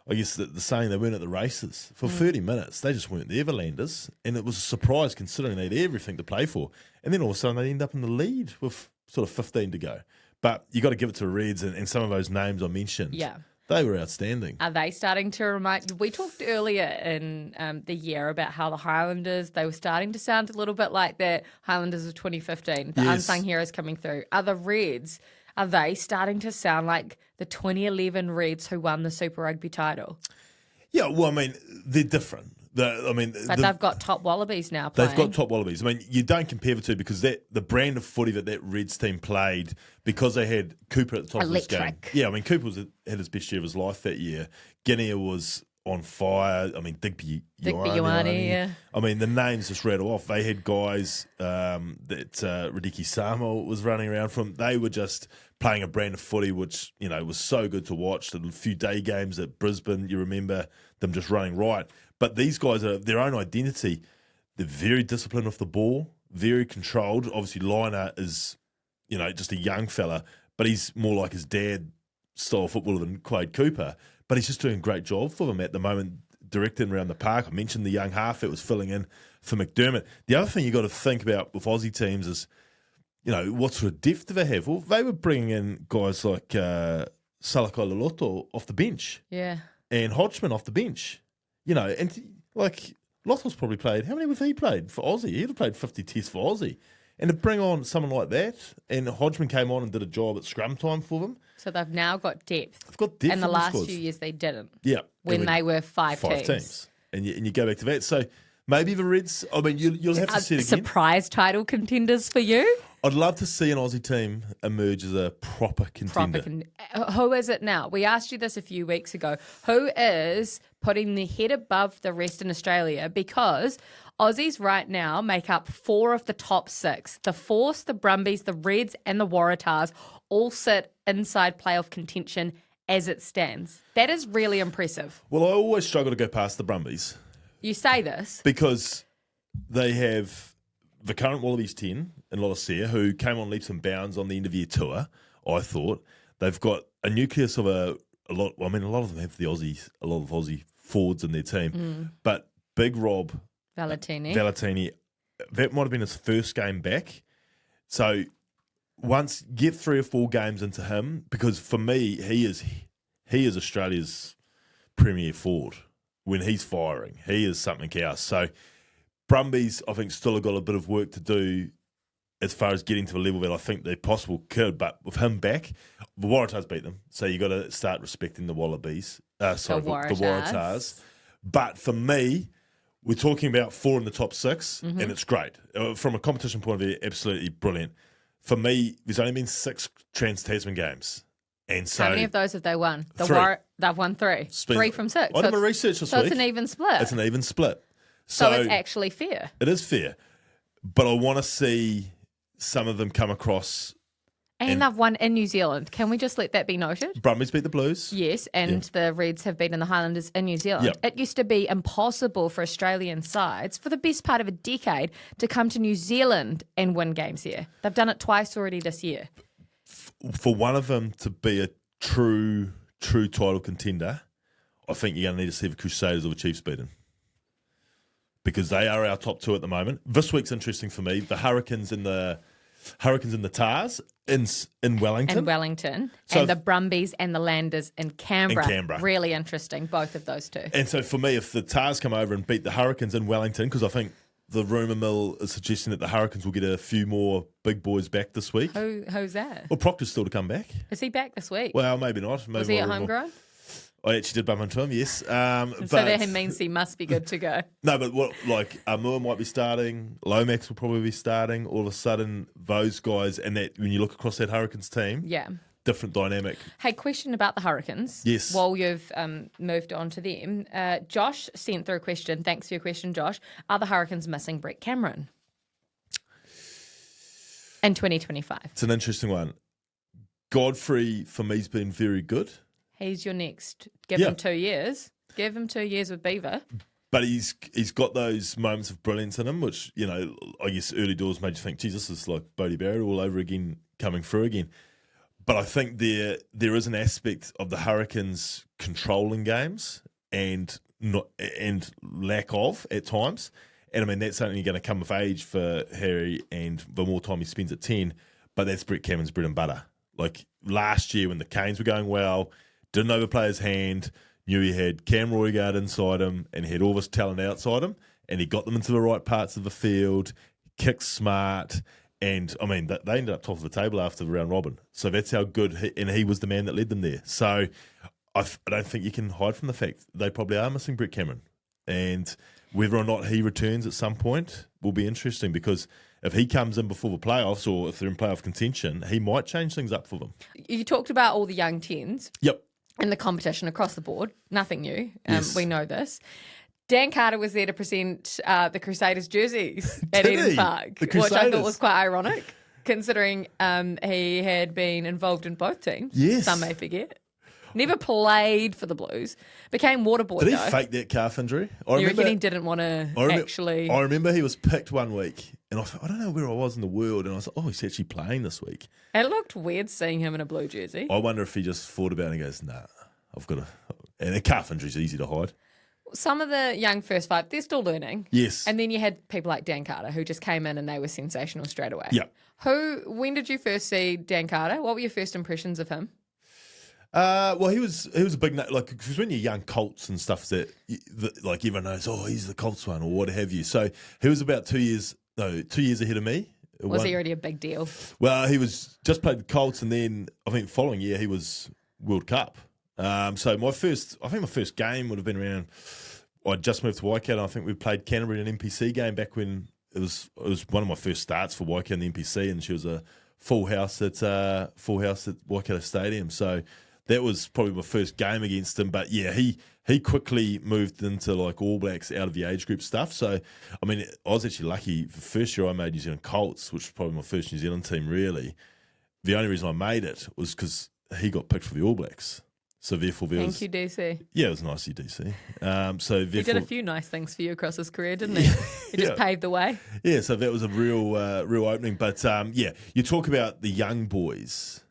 I guess the saying, they weren't at the races. For 30 minutes, they just weren't there, the Landers, and it was a surprise considering they had everything to play for. And then all of a sudden they end up in the lead with sort of 15 to go. But you got to give it to the Reds, and some of those names I mentioned. Yeah. They were outstanding. Are they starting to remind? We talked earlier in the year about how the Highlanders, they were starting to sound a little bit like the Highlanders of 2015, the unsung heroes coming through. Are the Reds, are they starting to sound like the 2011 Reds who won the Super Rugby title? Yeah, well, I mean, they're different. But they've got top Wallabies now playing. They've got top Wallabies. I mean, you don't compare the two because the brand of footy that Reds team played, because they had Cooper at the top of this game. Yeah, I mean, Cooper had his best year of his life that year. Guinea was on fire. I mean, Digby Ioane. Yeah. I mean, the names just rattle off. They had guys that Radiki Samuel was running around from. They were just playing a brand of footy which, was so good to watch. A few day games at Brisbane, you remember them just running right. But these guys are their own identity. They're very disciplined off the ball, very controlled. Obviously, Liner is, just a young fella, but he's more like his dad style footballer than Quade Cooper. But he's just doing a great job for them at the moment, directing around the park. I mentioned the young half that was filling in for McDermott. The other thing you got to think about with Aussie teams is, what sort of depth do they have? Well, they were bringing in guys like Salakai Loloto off the bench. Yeah. And Hodgman off the bench. And like Lotto's probably played, how many have he played for Aussie? He'd have played 50 tests for Aussie. And to bring on someone like that, and Hodgman came on and did a job at scrum time for them. So they've now got depth. They've got depth. And the last few years they didn't. Yeah. When they were five teams. And you go back to that. So maybe the Reds, I mean, you'll have to see it again. Surprise title contenders for you? I'd love to see an Aussie team emerge as a proper contender. Who is it now? We asked you this a few weeks ago. Who is putting their head above the rest in Australia? Because Aussies right now make up 4 of the top 6. The Force, the Brumbies, the Reds and the Waratahs all sit inside playoff contention as it stands. That is really impressive. Well, I always struggle to go past the Brumbies. You say this? Because they have the current Wallabies 10 in Lolosea, who came on leaps and bounds on the end of year tour, I thought. They've got a nucleus of a lot of them have a lot of Aussie forwards in their team. But Big Rob Valetini, that might have been his first game back. So once get 3 or 4 games into him, because for me, he is Australia's premier forward. When he's firing, he is something else. So Brumbies, I think, still have got a bit of work to do as far as getting to a level that I think they possibly could. But with him back, the Waratahs beat them. So you got to start respecting the Wallabies. The Waratahs. But for me, we're talking about 4 in the top 6, and it's great. From a competition point of view, absolutely brilliant. For me, there's only been 6 Trans-Tasman games. And so, how many of those have they won? 3. They've won 3. 3 from 6. I did my research this week. So it's an even split. It's an even split. So it's actually fair. It is fair. But I want to see some of them come across. And they've won in New Zealand. Can we just let that be noted? Brumbies beat the Blues. Yes, and the Reds have beaten the Highlanders in New Zealand. Yep. It used to be impossible for Australian sides for the best part of a decade to come to New Zealand and win games here. They've done it twice already this year. For one of them to be a true title contender, I think you're going to need to see the Crusaders or the Chiefs beaten. Because they are our top 2 at the moment. This week's interesting for me. The Hurricanes and the Tars in Wellington. And the Brumbies and the Landers in Canberra. Really interesting, both of those 2. And so for me, if the Tars come over and beat the Hurricanes in Wellington, because I think the rumour mill is suggesting that the Hurricanes will get a few more big boys back this week. Who's that? Well, Proctor's still to come back. Is he back this week? Well, maybe not. Maybe Was he at homegrown? I actually did bump into him, yes. So that means he must be good to go. No, but Moore might be starting, Lomax will probably be starting. All of a sudden, those guys, and that when you look across that Hurricanes team, Yeah. different dynamic. Hey, question about the Hurricanes. Yes. While you've moved on to them, Josh sent through a question. Thanks for your question, Josh. Are the Hurricanes missing Brett Cameron in 2025? It's an interesting one. Godfrey, for me, has been very good. He's your next. Give him 2 years. Give him 2 years with Beaver. But he's got those moments of brilliance in him, which, I guess early doors made you think, geez, this is like Bodie Barrett all over again, coming through again. But I think there is an aspect of the Hurricanes controlling games and lack of at times. And I mean, that's only going to come of age for Harry, and the more time he spends at 10. But that's Brett Cameron's bread and butter. Like last year when the Canes were going well, didn't overplay his hand, knew he had Cam Roigard inside him and he had all this talent outside him, and he got them into the right parts of the field, kicked smart, and I mean, they ended up top of the table after the round robin. So that's how good, he was the man that led them there. So I don't think you can hide from the fact they probably are missing Brett Cameron. And whether or not he returns at some point will be interesting, because if he comes in before the playoffs, or if they're in playoff contention, he might change things up for them. You talked about all the young 10s. Yep. And the competition across the board. Nothing new. Yes. We know this. Dan Carter was there to present the Crusaders jerseys at Eden Park, which I thought was quite ironic, considering he had been involved in both teams. Yes. Some may forget. Never played for the Blues. Became water boy, Did he though. fake that calf injury? You reckon he didn't want to actually... I remember he was picked one week, and I thought, I don't know where I was in the world, and I was like, oh, he's actually playing this week. It looked weird seeing him in a blue jersey. I wonder if he just thought about it and goes, nah, I've got to... And a calf injury is easy to hide. Some of the young first five, they're still learning. Yes. And then you had people like Dan Carter, who just came in and they were sensational straight away. Yeah. When did you first see Dan Carter? What were your first impressions of him? Well, he was a big name, like, because when you're young Colts and stuff, like everyone knows, oh, he's the Colts one or what have you. So he was about 2 years ahead of me. Was he already a big deal? Well, he was just played the Colts, and then I think following year he was World Cup. So my first game would have been around. I just moved to Waikato. I think we played Canterbury in an NPC game back when it was one of my first starts for Waikato in the NPC, and she was a full house at Waikato Stadium. So that was probably my first game against him. But yeah, he quickly moved into like All Blacks out of the age group stuff. So I mean, I was actually lucky. The first year I made New Zealand Colts, which was probably my first New Zealand team really. The only reason I made it was because he got picked for the All Blacks. So therefore, Thank you, DC. Yeah, it was nice, you DC. So he did a few nice things for you across his career, didn't he? He just paved the way. Yeah, so that was a real opening. But yeah, you talk about the young boys.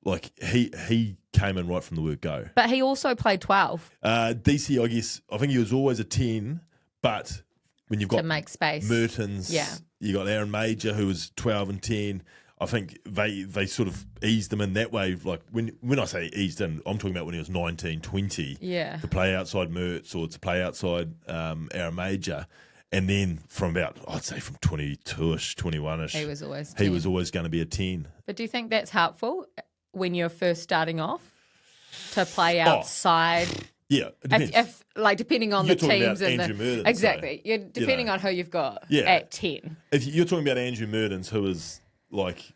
Like he came in right from the word go. But he also played 12. DC, I think he was always a 10. But when you've got to make space, Mertens, you got Aaron Major who was 12 and 10. I think they sort of eased him in that way. Like when I say eased in, I'm talking about when he was 19, 20. Yeah. To play outside Mertz or to play outside Aaron Major. And then from about, I'd say from 22-ish, 21-ish. He was always going to be a 10. But do you think that's helpful when you're first starting off to play outside? Yeah, it depends. If depending on the teams and Andrew Mertens, exactly. You're depending on who you've got at 10. If you're talking about Andrew Mertens, who is like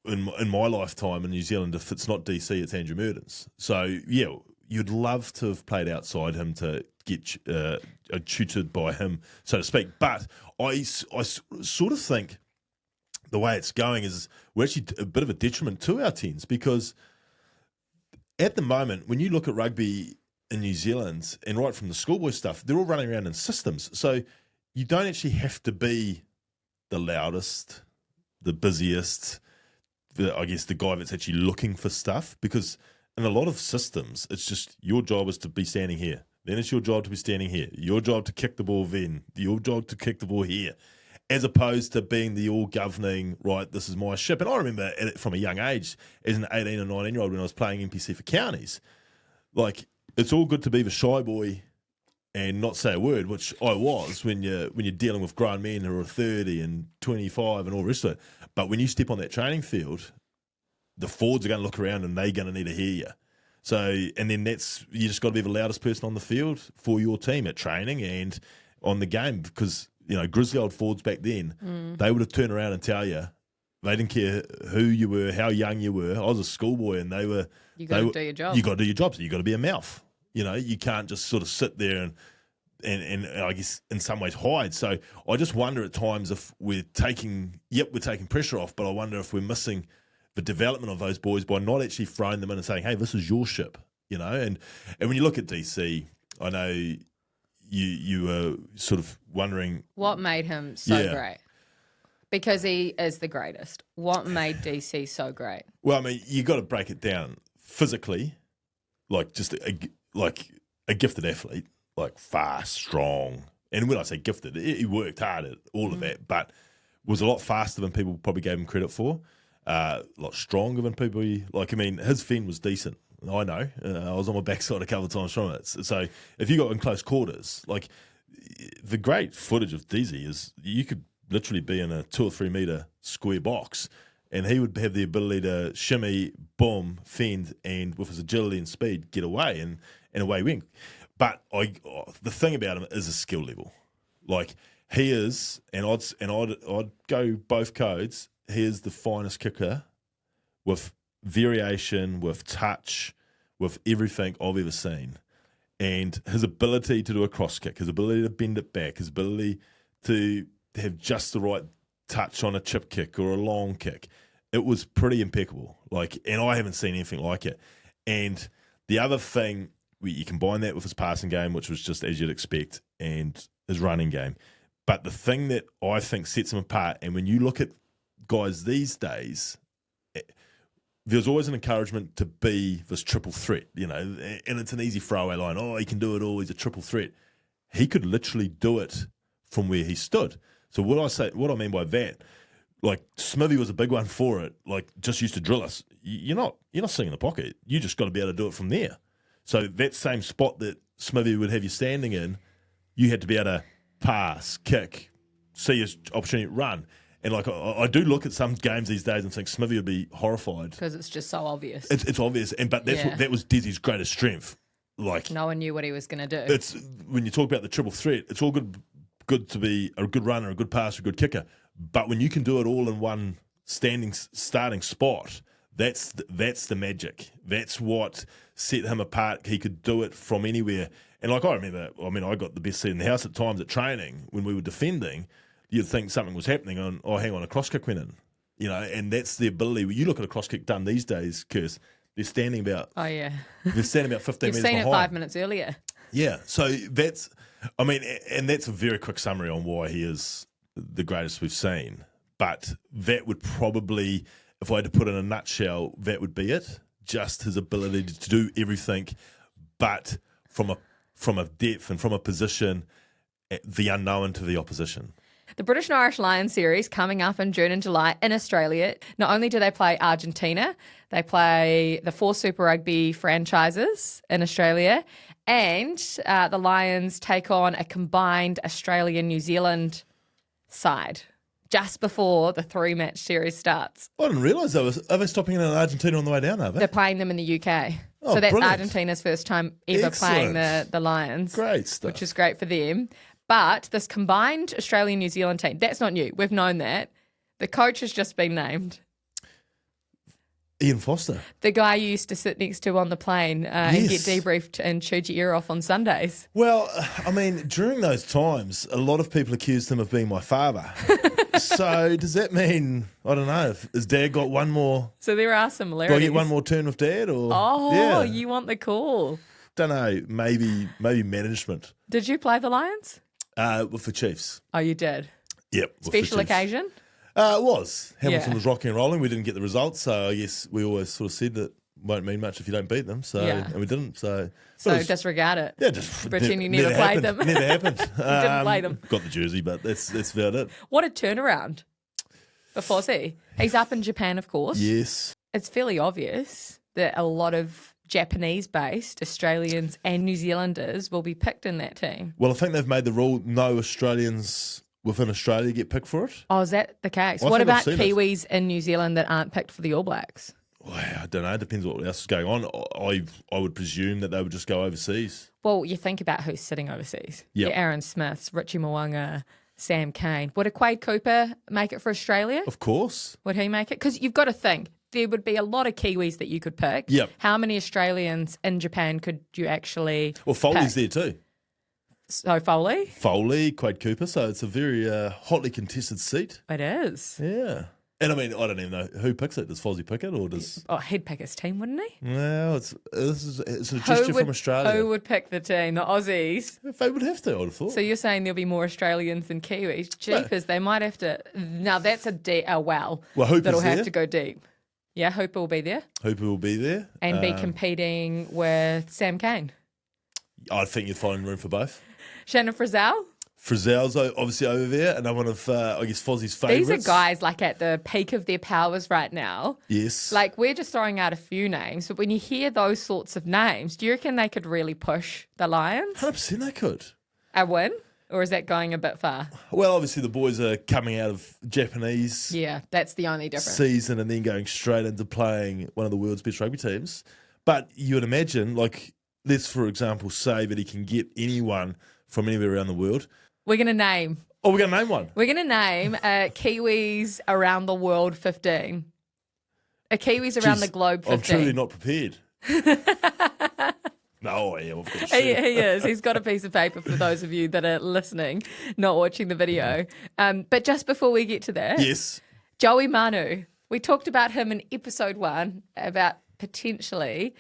in my lifetime in New Zealand, if it's not DC, it's Andrew Mertens. So yeah, you'd love to have played outside him to get tutored by him, so to speak. But I sort of think the way it's going is we're actually a bit of a detriment to our teams, because at the moment, when you look at rugby in New Zealand and right from the schoolboy stuff, they're all running around in systems. So you don't actually have to be the loudest, the busiest, I guess the guy that's actually looking for stuff, because in a lot of systems, it's just your job is to be standing here. Then it's your job to be standing here. Your job to kick the ball then. Your job to kick the ball here. As opposed to being the all-governing, right, this is my ship. And I remember from a young age, as an 18 or 19-year-old when I was playing NPC for counties, like, it's all good to be the shy boy and not say a word, which I was when you're dealing with grown men who are 30 and 25 and all the rest of it. But when you step on that training field, the forwards are going to look around and they're going to need to hear you. So, and then you just got to be the loudest person on the field for your team at training and on the game, because, Grizzly old forwards back then, they would have turned around and tell you, they didn't care who you were, how young you were. I was a schoolboy and they were... You got to do your job. You got to do your job, so you got to be a mouth. You can't just sort of sit there and I guess in some ways hide. So I just wonder at times if we're taking pressure off, but I wonder if we're missing the development of those boys by not actually throwing them in and saying, hey, this is your ship, And when you look at DC, I know you were sort of wondering... What made him so great? Because he is the greatest. What made DC so great? Well, I mean, you got to break it down physically, like just a gifted athlete, like fast, strong. And when I say gifted, he worked hard at all of that, but was a lot faster than people probably gave him credit for. A lot stronger than people. His fin was decent. I know. I was on my backside a couple of times from it. So if you got in close quarters, like the great footage of DZ is you could literally be in a 2 or 3 metre square box, and he would have the ability to shimmy, boom, fend, and with his agility and speed, get away, and away wing. But the thing about him is his skill level. Like he is, and I'd go both codes. He is the finest kicker with variation, with touch, with everything I've ever seen. And his ability to do a cross kick, his ability to bend it back, his ability to have just the right touch on a chip kick or a long kick, it was pretty impeccable. And I haven't seen anything like it. And the other thing, you combine that with his passing game, which was just as you'd expect, and his running game. But the thing that I think sets him apart, and when you look at guys these days, there's always an encouragement to be this triple threat, and it's an easy throwaway line. Oh, he can do it all. He's a triple threat. He could literally do it from where he stood. So what I mean by that, like Smithy was a big one for it. Like just used to drill us. You're not sitting in the pocket. You just got to be able to do it from there. So that same spot that Smithy would have you standing in, you had to be able to pass, kick, see his opportunity, run. And I do look at some games these days and think Smithy would be horrified because it's just so obvious. It's obvious, but that was Dizzy's greatest strength. Like no one knew what he was going to do. It's when you talk about the triple threat, it's all good to be a good runner, a good passer, a good kicker. But when you can do it all in one starting spot, that's the magic. That's what set him apart. He could do it from anywhere. And I remember, I got the best seat in the house at times at training when we were defending. You'd think something was happening and, hang on, a cross kick went in. And that's the ability. When you look at a cross kick done these days, Kirst, they're standing about... Oh, yeah. They're standing about 15 metres behind. You've seen it 5 minutes earlier. Yeah, so that's... and that's a very quick summary on why he is the greatest we've seen. But that would probably, if I had to put in a nutshell, that would be it. Just his ability to do everything, but from a depth and from a position, the unknown to the opposition. The British and Irish Lions series coming up in June and July in Australia. Not only do they play Argentina, they play the 4 Super Rugby franchises in Australia, and the Lions take on a combined Australia-New Zealand side just before the 3-match series starts. I didn't realise are they stopping in Argentina on the way down, are they? They're playing them in the UK. Oh, so that's brilliant. Argentina's first time ever playing the Lions. Great stuff. Which is great for them. But this combined Australian-New Zealand team, that's not new. We've known that. The coach has just been named. Ian Foster. The guy you used to sit next to on the plane and get debriefed and chewed your ear off on Sundays. Well, during those times, a lot of people accused him of being my father. So does that mean, I don't know, has Dad got one more? So there are similarities. Do I get one more turn with Dad? Or yeah. You want the call. Don't know, maybe management. Did you play the Lions? With the Chiefs. Oh, you did? Yep. Special occasion? It was. Hamilton was rocking and rolling. We didn't get the results, so I guess we always sort of said that won't mean much if you don't beat them. So and we didn't. So disregard it. Yeah, just pretend you never played them. Never happened. You didn't play them. Got the jersey, but that's about it. What a turnaround for Fossey. He's up in Japan, of course. Yes. It's fairly obvious that a lot of Japanese-based Australians and New Zealanders will be picked in that team. Well, I think they've made the rule no Australians within Australia get picked for it. Oh, is that the case? What about Kiwis in New Zealand that aren't picked for the All Blacks? Well, I don't know. It depends what else is going on. I would presume that they would just go overseas. Well, you think about who's sitting overseas. Yep. The Aaron Smiths, Richie Mo'unga, Sam Cane. Would a Quade Cooper make it for Australia? Of course. Would he make it? Because you've got to think, there would be a lot of Kiwis that you could pick. Yep. How many Australians in Japan could you actually Well, Foley's pick? there too. So Foley? Foley, Quade Cooper. So it's a very hotly contested seat. It is. Yeah. And I mean, I don't even know who picks it. Does Fozzie pick it or does... Oh, he'd pick his team, wouldn't he? No, it's a suggestion from Australia. Who would pick the team? The Aussies? If they would have to, I would have thought. So you're saying there'll be more Australians than Kiwis? Jeepers, they might have to... Now, that's a well Hooper's that'll have there. to go deep. Yeah, Hooper will be there. Hooper will be there. And be competing with Sam Cane. I think you'd find room for both. Shannon Frizzell? Frizzell's obviously over there, and I'm one of, I guess, Fozzie's favourites. These are guys like at the peak of their powers right now. Yes. Like, we're just throwing out a few names, but when you hear those sorts of names, do you reckon they could really push the Lions? 100% they could. A win? Or is that going a bit far? Well, obviously the boys are coming out of Japanese Yeah, that's the only difference. season and then going straight into playing one of the world's best rugby teams. But you would imagine, like, let's, for example, say that he can get anyone from anywhere around the world. We're going to name. Oh, we're going to name one. We're going to name Kiwis around the world 15. A Kiwis around Jeez, the globe 15. I'm truly not prepared. No, I am, of course. He is. He's got a piece of paper for those of you that are listening, not watching the video. But just before we get to that, Yes. Joey Manu. We talked about him in episode 1 about potentially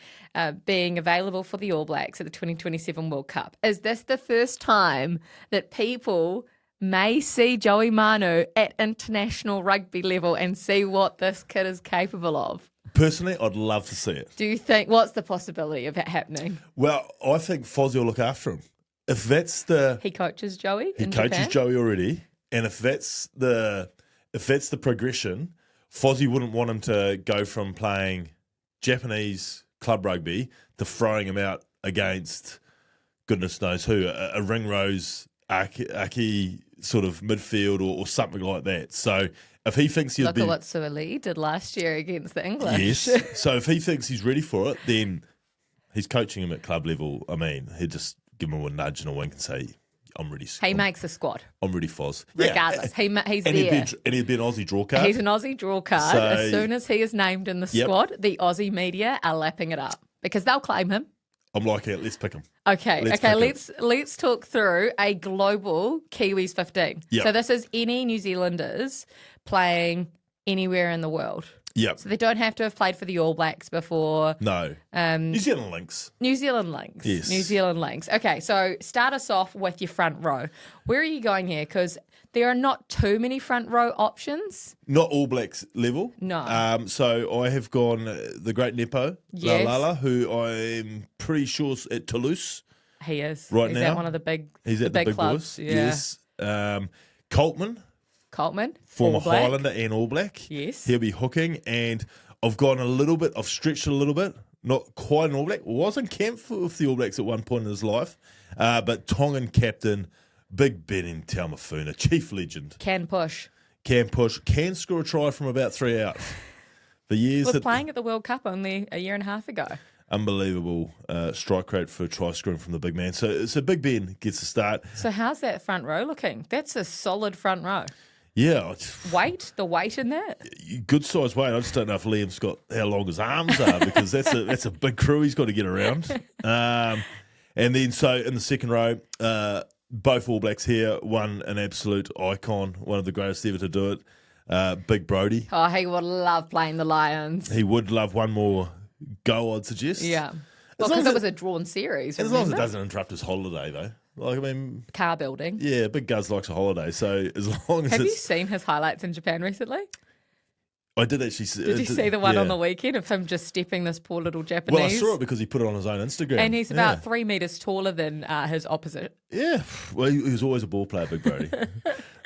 being available for the All Blacks at the 2027 World Cup. Is this the first time that people may see Joey Manu at international rugby level and see what this kid is capable of? Personally, I'd love to see it. Do you think, what's the possibility of it happening? Well, I think Fozzie will look after him. If that's the... He coaches Joey He in coaches Japan? Joey already, and if that's the progression, Fozzie wouldn't want him to go from playing Japanese club rugby to throwing him out against goodness knows who, a Ringrose, Aki sort of midfield or something like that. So if he thinks he'll Look at what Suoli did last year against the English. Yes. So if he thinks he's ready for it, then he's coaching him at club level. I mean, he'd just give him a nudge and a wink and say, I'm ready. He makes a squad. I'm ready, Foz. Regardless, he's and there. He'd be an Aussie draw card. He's an Aussie draw card. So- As soon as he is named in the squad, the Aussie media are lapping it up because they'll claim him. I'm like, yeah, let's pick him. Okay, Let's pick him. let's talk through a global Kiwis 15. Yep. So this is any New Zealanders playing anywhere in the world. Yep. So they don't have to have played for the All Blacks before. No. New Zealand Lynx. New Zealand Lynx. Yes. New Zealand Lynx. Okay, so start us off with your front row. Where are you going here? Because there are not too many front row options. Not All Blacks level. No. So I have gone the great Nepo, Yes. Lala, who I'm pretty sure is at Toulouse. He is. Right He's now? at one of the big, He's at the big clubs. boys. Yeah. Yes. Coltman, Coltman, former All Black. Highlander and All Black. Yes. He'll be hooking, and I've stretched it a little bit. Not quite an All Black. Was in camp with the All Blacks at one point in his life, but Tongan captain, Big Ben in Taumafuna, chief legend. Can push. Can push, can score a try from about 3 out. The years Was that playing at the World Cup only a year and a half ago. unbelievable strike rate for try scoring from the big man. So Big Ben gets a start. So how's that front row looking? That's a solid front row. Yeah, The weight in that. good size weight. I just don't know if Liam's got how long his arms are because that's a big crew he's got to get around. And then so in the second row, both All Blacks here. One an absolute icon, one of the greatest ever to do it. Big Brody. Oh, he would love playing the Lions. He would love one more go, I'd suggest. Yeah. As Well, long because as it it- was a drawn series. And as long as it remember? doesn't interrupt his holiday, though. Like, I mean, Car building. yeah, Big Guz likes a holiday. So as long as Have you it's... seen his highlights in Japan recently? I did actually see... Did you see the one yeah. on the weekend of him just stepping this poor little Japanese? Well, I saw it because he put it on his own Instagram. And he's about 3 meters taller than his opposite. Yeah. Well, he was always a ball player, Big Brody.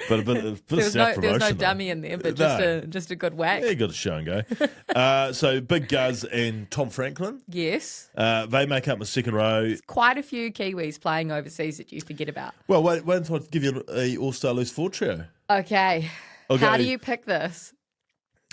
But a bit of There was self-promotion. no though. dummy in there, but No. just a good whack. Yeah, he got a show and go. So Big Guz and Tom Franklin, Yes. they make up my second row. Quite a few Kiwis playing overseas that you forget about. Well, wait until I give you a all-star loose forward trio. Okay. Okay. How do you pick this?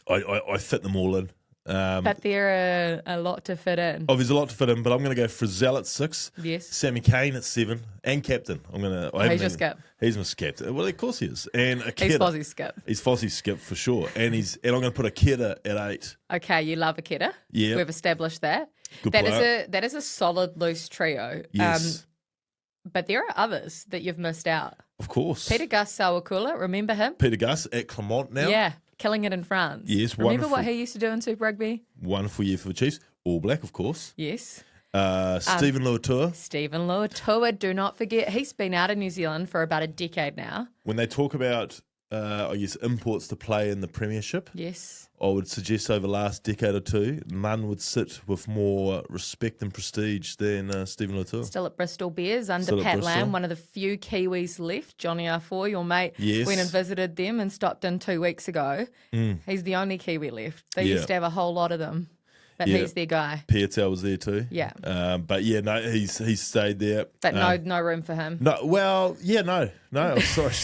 I fit them all in. But there are a lot to fit in. Oh, there's a lot to fit in, but I'm going to go Frizzell at 6. Yes. Sammy Kane at 7. And captain. He's your skip. He's my skip. Well, of course he is. And a He's Fozzie's skip. He's Fozzie's skip for sure. And I'm going to put a Kidder at 8. Okay, you love a kidder. Yeah. We've established that. Good That player. is a solid loose trio. Yes. But there are others that you've missed out. Of course. Peter Gus Sawakula, remember him? Peter Gus at Clermont now. Yeah, killing it in France. Yes, remember wonderful. what he used to do in Super Rugby? Wonderful year for the Chiefs. All black, of course. Yes. Stephen Luatua. Stephen Luatua, do not forget, he's been out of New Zealand for about a decade now. When they talk about, imports to play in the Premiership, Yes. I would suggest over the last decade or two, none would sit with more respect and prestige than Stephen Luatua. Still at Bristol Bears under Still at Pat Bristol. Lam, one of the few Kiwis left. Johnny Arfoy, your mate, Yes. went and visited them and stopped in 2 weeks ago. He's the only Kiwi left. They Yeah. used to have a whole lot of them, but Yeah. he's their guy. Piatel was there too. Yeah. But yeah, no, he's stayed there. But no room for him. No, well, yeah, no. I'm sorry.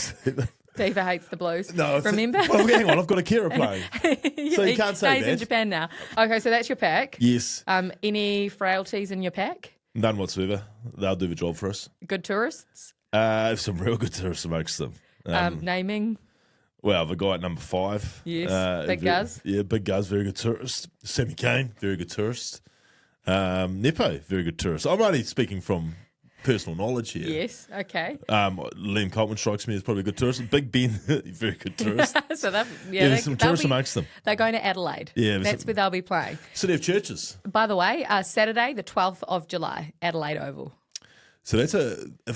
Beaver hates the Blues. No, remember? Well, hang on, I've got a carer playing. So you can't say he's that. in Japan now. Okay, so that's your pack. Yes, Any frailties in your pack? none whatsoever. They'll do the job for us. Good tourists? Some real good tourists amongst them. Naming? Well, the guy at number 5. Yes, Big Guz. Yeah, Big Guz, very good tourist. Sammy Kane, very good tourist. Nepo, very good tourist. I'm only speaking from personal knowledge here. Yes, okay. Liam Coltman strikes me as probably a good tourist. Big Ben, very good tourist. So There's some tourists amongst them. They're going to Adelaide. Yeah, That's where they'll be playing. City of Churches. By the way, Saturday, the 12th of July, Adelaide Oval. So if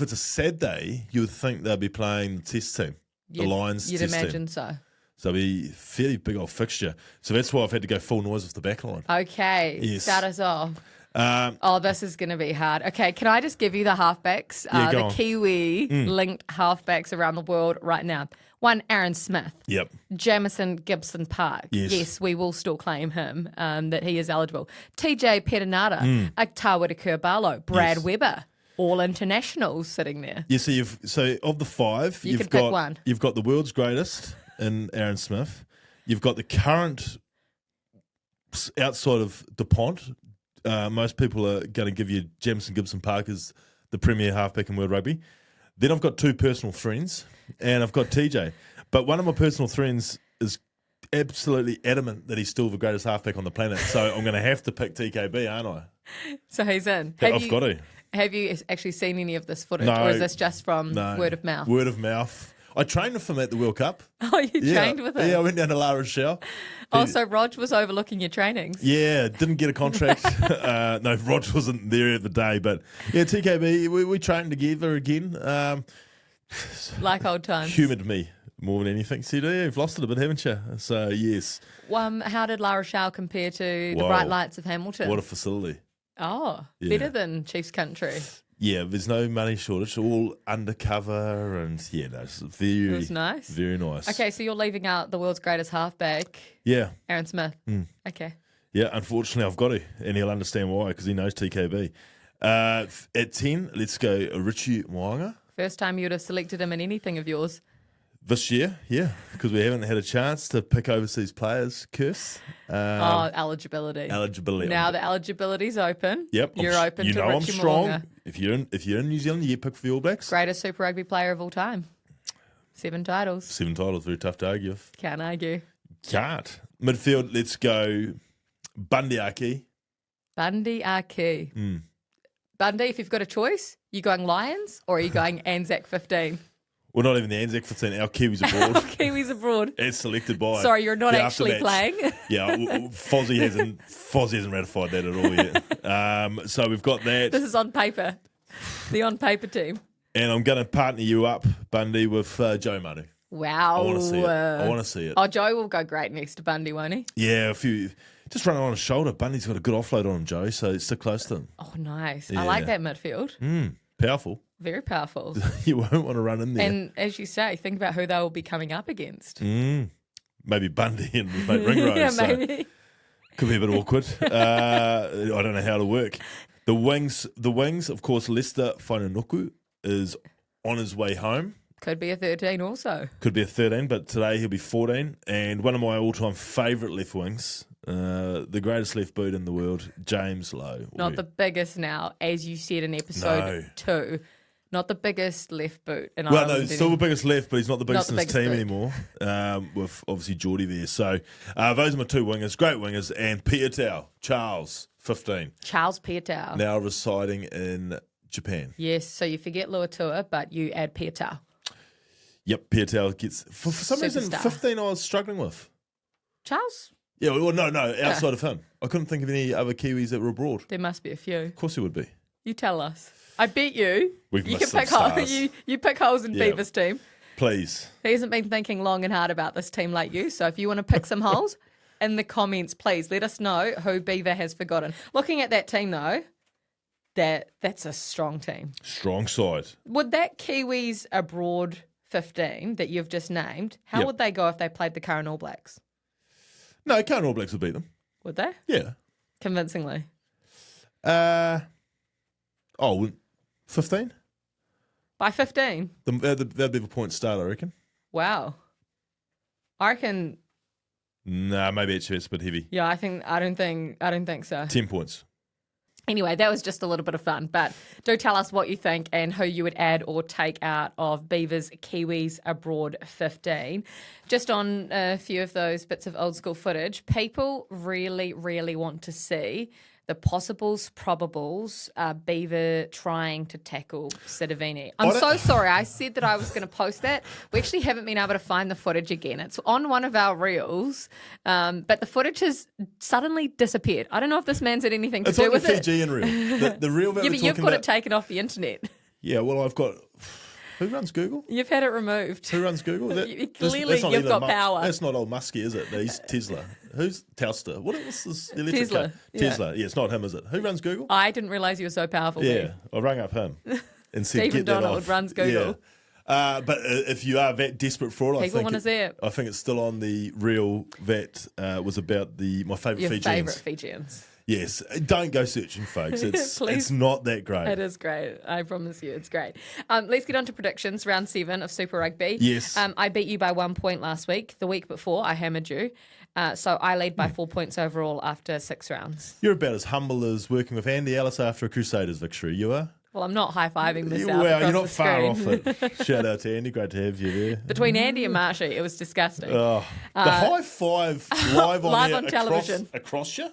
it's a sad day, you would think they'll be playing the test team, the Lions You'd test imagine team. so. So it'll be a fairly big old fixture. So that's why I've had to go full noise with the back line. Okay, Yes. start us off. Um, This is going to be hard. Okay, can I just give you the halfbacks? Yeah, go the on. Kiwi-linked halfbacks around the world right now. 1, Aaron Smith. Yep. Jamison Gibson Park. Yes. We will still claim him, that he is eligible. TJ Perenara, Tawiru Kurbalo, Brad Yes. Weber, all internationals sitting there. Yeah, so of the 5, You can pick one. You've got the world's greatest in Aaron Smith. You've got the current outside of DuPont. Most people are going to give you Jamison Gibson Park as the premier halfback in world rugby. Then I've got 2 personal friends, and I've got TJ. But one of my personal friends is absolutely adamant that he's still the greatest halfback on the planet. So I'm going to have to pick TKB, aren't I? So he's in. I've got to. Have you actually seen any of this footage, No. or is this just from No. word of mouth? Word of mouth. I trained with him at the World Cup. Oh, you trained with him? Yeah, I went down to La Rochelle. Oh, so Rog was overlooking your trainings. Yeah, didn't get a contract. No, Rog wasn't there at the day, but yeah, TKB, we trained together again. Like old times. Humoured me more than anything. Said, yeah, you've lost it a bit, haven't you? So, yes. How did La Rochelle compare to the Wow. bright lights of Hamilton? What a facility. Oh, Yeah. better than Chiefs Country. Yeah, there's no money shortage, all undercover, and yeah, no, it's very, It was nice. very nice. Okay, so you're leaving out the world's greatest halfback, Yeah, Aaron Smith. Okay. yeah, unfortunately I've got to, and he'll understand why, because he knows TKB. At 10, let's go Richie Mo'unga. First time you would have selected him in anything of yours. This year, yeah, because we haven't had a chance to pick overseas players, Curse. Eligibility. Eligibility. Now the eligibility's open. Yep. You're open you to know Richie I'm strong. Mo'unga. If you're in New Zealand, you get picked for the All Blacks. Greatest Super Rugby player of all time. 7 titles. 7 titles, very tough to argue with. Can't argue. Can't. Midfield, let's go Bundy Aki. Bundy Aki. Bundy, if you've got a choice, you going Lions or are you going Anzac 15? Well, not even the Anzac 15, our Kiwis abroad. Kiwis abroad. As selected by. Sorry, you're not the actually aftermatch. playing. Yeah, Fozzie hasn't ratified that at all yet. So we've got that. This is on paper. The on paper team. And I'm going to partner you up, Bundy, with Joe Manu. Wow. I want to see it. I want to see it. Oh, Joe will go great next to Bundy, won't he? Yeah, just running on his shoulder. Bundy's got a good offload on him, Joe, so stick close to him. Oh, nice. Yeah. I like that midfield. Powerful. Very powerful. You won't want to run in there. And as you say, think about who they will be coming up against. Maybe Bundy and his mate Ringrose. Yeah, so maybe. could be a bit awkward. I don't know how to work. The wings, of course, Lester Whananuku is on his way home. Could be a 13 also. Could be a 13, but today he'll be 14. And one of my all-time favourite left wings The greatest left boot in the world, James Lowe. Not the biggest now, as you said in episode 2. Not the biggest left boot. And well, no, he's still the biggest left, but he's not the biggest in his team boot. anymore, with obviously Geordie there. So those are my 2 wingers, great wingers, and Piatau, Charles, 15. Charles Piatau. Now residing in Japan. Yes, so you forget Luatua, but you add Piatau. Yep, Piatau gets... For some reason, Superstar. 15 I was struggling with. Charles? Yeah, well, no, outside of him. I couldn't think of any other Kiwis that were abroad. There must be a few. Of course there would be. You tell us. I bet you. We've you missed can pick some holes. stars. You pick holes in Yeah. Beaver's team. Please. He hasn't been thinking long and hard about this team like you. So if you want to pick some holes in the comments, please let us know who Beaver has forgotten. Looking at that team though, that's a strong team. Strong side. Would that Kiwis abroad 15 that you've just named, how Yep. would they go if they played the current All Blacks? No, Current All Blacks would beat them. Would they? Yeah. Convincingly. 15? By 15? That'd be the point start, I reckon. Wow. I reckon, Nah, maybe actually it's a bit heavy. yeah, I don't think so. 10 points. Anyway, that was just a little bit of fun, but do tell us what you think and who you would add or take out of Beaver's Kiwis Abroad 15. Just on a few of those bits of old school footage, people really, really want to see the possibles, probables, Beaver trying to tackle Sidovini. I'm so sorry. I said that I was going to post that. We actually haven't been able to find the footage again. It's on one of our reels, but the footage has suddenly disappeared. I don't know if this man's had anything to It's do like the with it. Fijian reel. The reel that Yeah, we're but you've talking got it about. taken off the internet. Yeah, well, I've got... Who runs Google? You've had it removed. Who runs Google? Clearly not you've Elon got power. That's not old Muskie, is it? He's Tesla. Who's Telstra? What's this electric Tesla, car? yeah. Tesla. Yeah, it's not him, is it? Who runs Google? I didn't realise you were so powerful. Yeah, Beav. I rang up him and said, Stephen get that Donald off. runs Google. Yeah. But if you are that desperate for it, People want to see it. I think it's still on the reel that was about my favourite Your Fijians. favourite Fijians. Yes, don't go searching, folks. It's Please. not that great. It is great. I promise you, it's great. Let's get on to predictions. Round 7 of Super Rugby. Yes. I beat you by 1 point last week. The week before, I hammered you. So I lead by 4 points overall after 6 rounds. You're about as humble as working with Andy Ellis after a Crusaders victory. You are. Well, I'm not high-fiving myself Well, across you're not the far screen. off it. Shout out to Andy. Great to have you there. Between Andy and Marshy, it was disgusting. Oh, the high five live on, Live air on television. across you.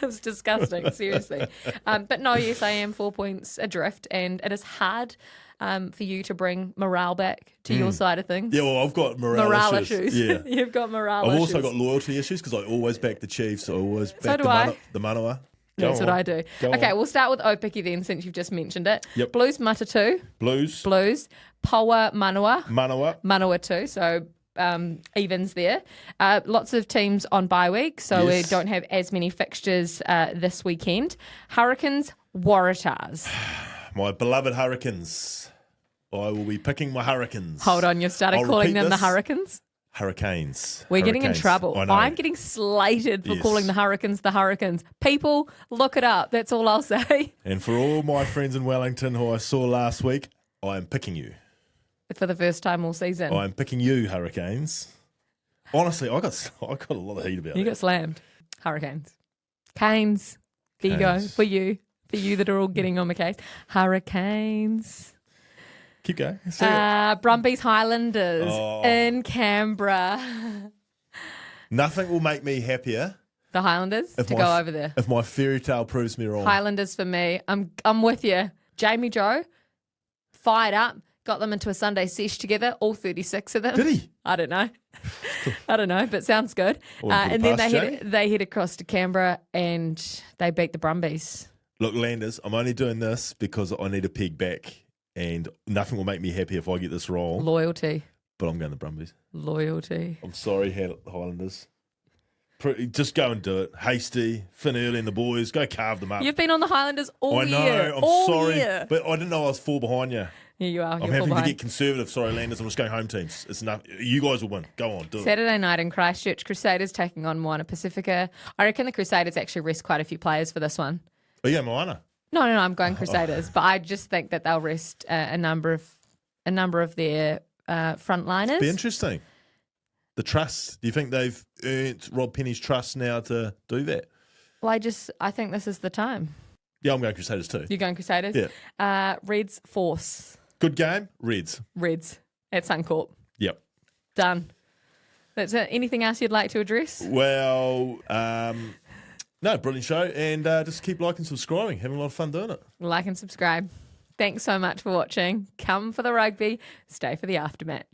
It was disgusting, seriously. But no, yes, I am 4 points adrift, and it is hard for you to bring morale back to your side of things. Yeah, well, I've got morale issues. Yeah. You've got morale I've issues. also got loyalty issues because I always back the Chiefs. I always back do the, I. the Manawa. Go That's on. what I do. Go Okay, on. we'll start with Opiki then, since you've just mentioned it. Yep. Blues Matatu, Blues. Poa Manawa, Manawa. 2, so evens there. Lots of teams on bye week, so we Yes. don't have as many fixtures this weekend. Hurricanes, Waratahs. My beloved Hurricanes. I will be picking my Hurricanes. Hold on, you've started I'll calling repeat them the this. Hurricanes? Hurricanes. We're getting in Hurricanes. trouble. I know. I'm getting slated for Yes. calling the Hurricanes the Hurricanes. People, look it up. That's all I'll say. And for all my friends in Wellington who I saw last week, I am picking you. For the first time all season. I am picking you, Hurricanes. Honestly, I got a lot of heat about You it. got slammed. Hurricanes. Canes. There you go. Canes. For you. For you that are all getting on my case. Hurricanes. Keep going. See it. Brumbies Highlanders Oh. in Canberra. Nothing will make me happier The Highlanders if to my go f- over there. if my fairy tale proves me wrong. Highlanders for me. I'm with you. Jamie Joe, fired up, got them into a Sunday sesh together, all 36 of them. Did he? I don't know. But sounds good. Wouldn't put it And then past they head across to Canberra and they beat the Brumbies. Look, Landers, I'm only doing this because I need a peg back, and nothing will make me happy if I get this wrong. Loyalty. But I'm going the Brumbies. Loyalty. I'm sorry, Highlanders. Just go and do it. Hasty, Finn Early and the boys, go carve them up. You've been on the Highlanders all I know, year. I'm all sorry, Year. but I didn't know I was 4 behind you. Here you are. I'm You're having full to behind. get conservative. Sorry, Landers, I'm just going home teams. It's enough. You guys will win. Go on, do it. Saturday night in Christchurch, Crusaders taking on Moana Pacifica. I reckon the Crusaders actually rest quite a few players for this one. Oh, yeah, Moana. No, I'm going Crusaders, but I just think that they'll rest a number of their frontliners. Be interesting. the trust? Do you think they've earned Rob Penny's trust now to do that? Well, I think this is the time. Yeah, I'm going Crusaders too. You're going Crusaders? Yeah. Reds Force. Good game, Reds. Reds at Suncorp. Yep. Done. That's it. Anything else you'd like to address? Well, no, brilliant show. And just keep liking, subscribing. Having a lot of fun doing it. Like and subscribe. Thanks so much for watching. Come for the rugby. Stay for the aftermatch.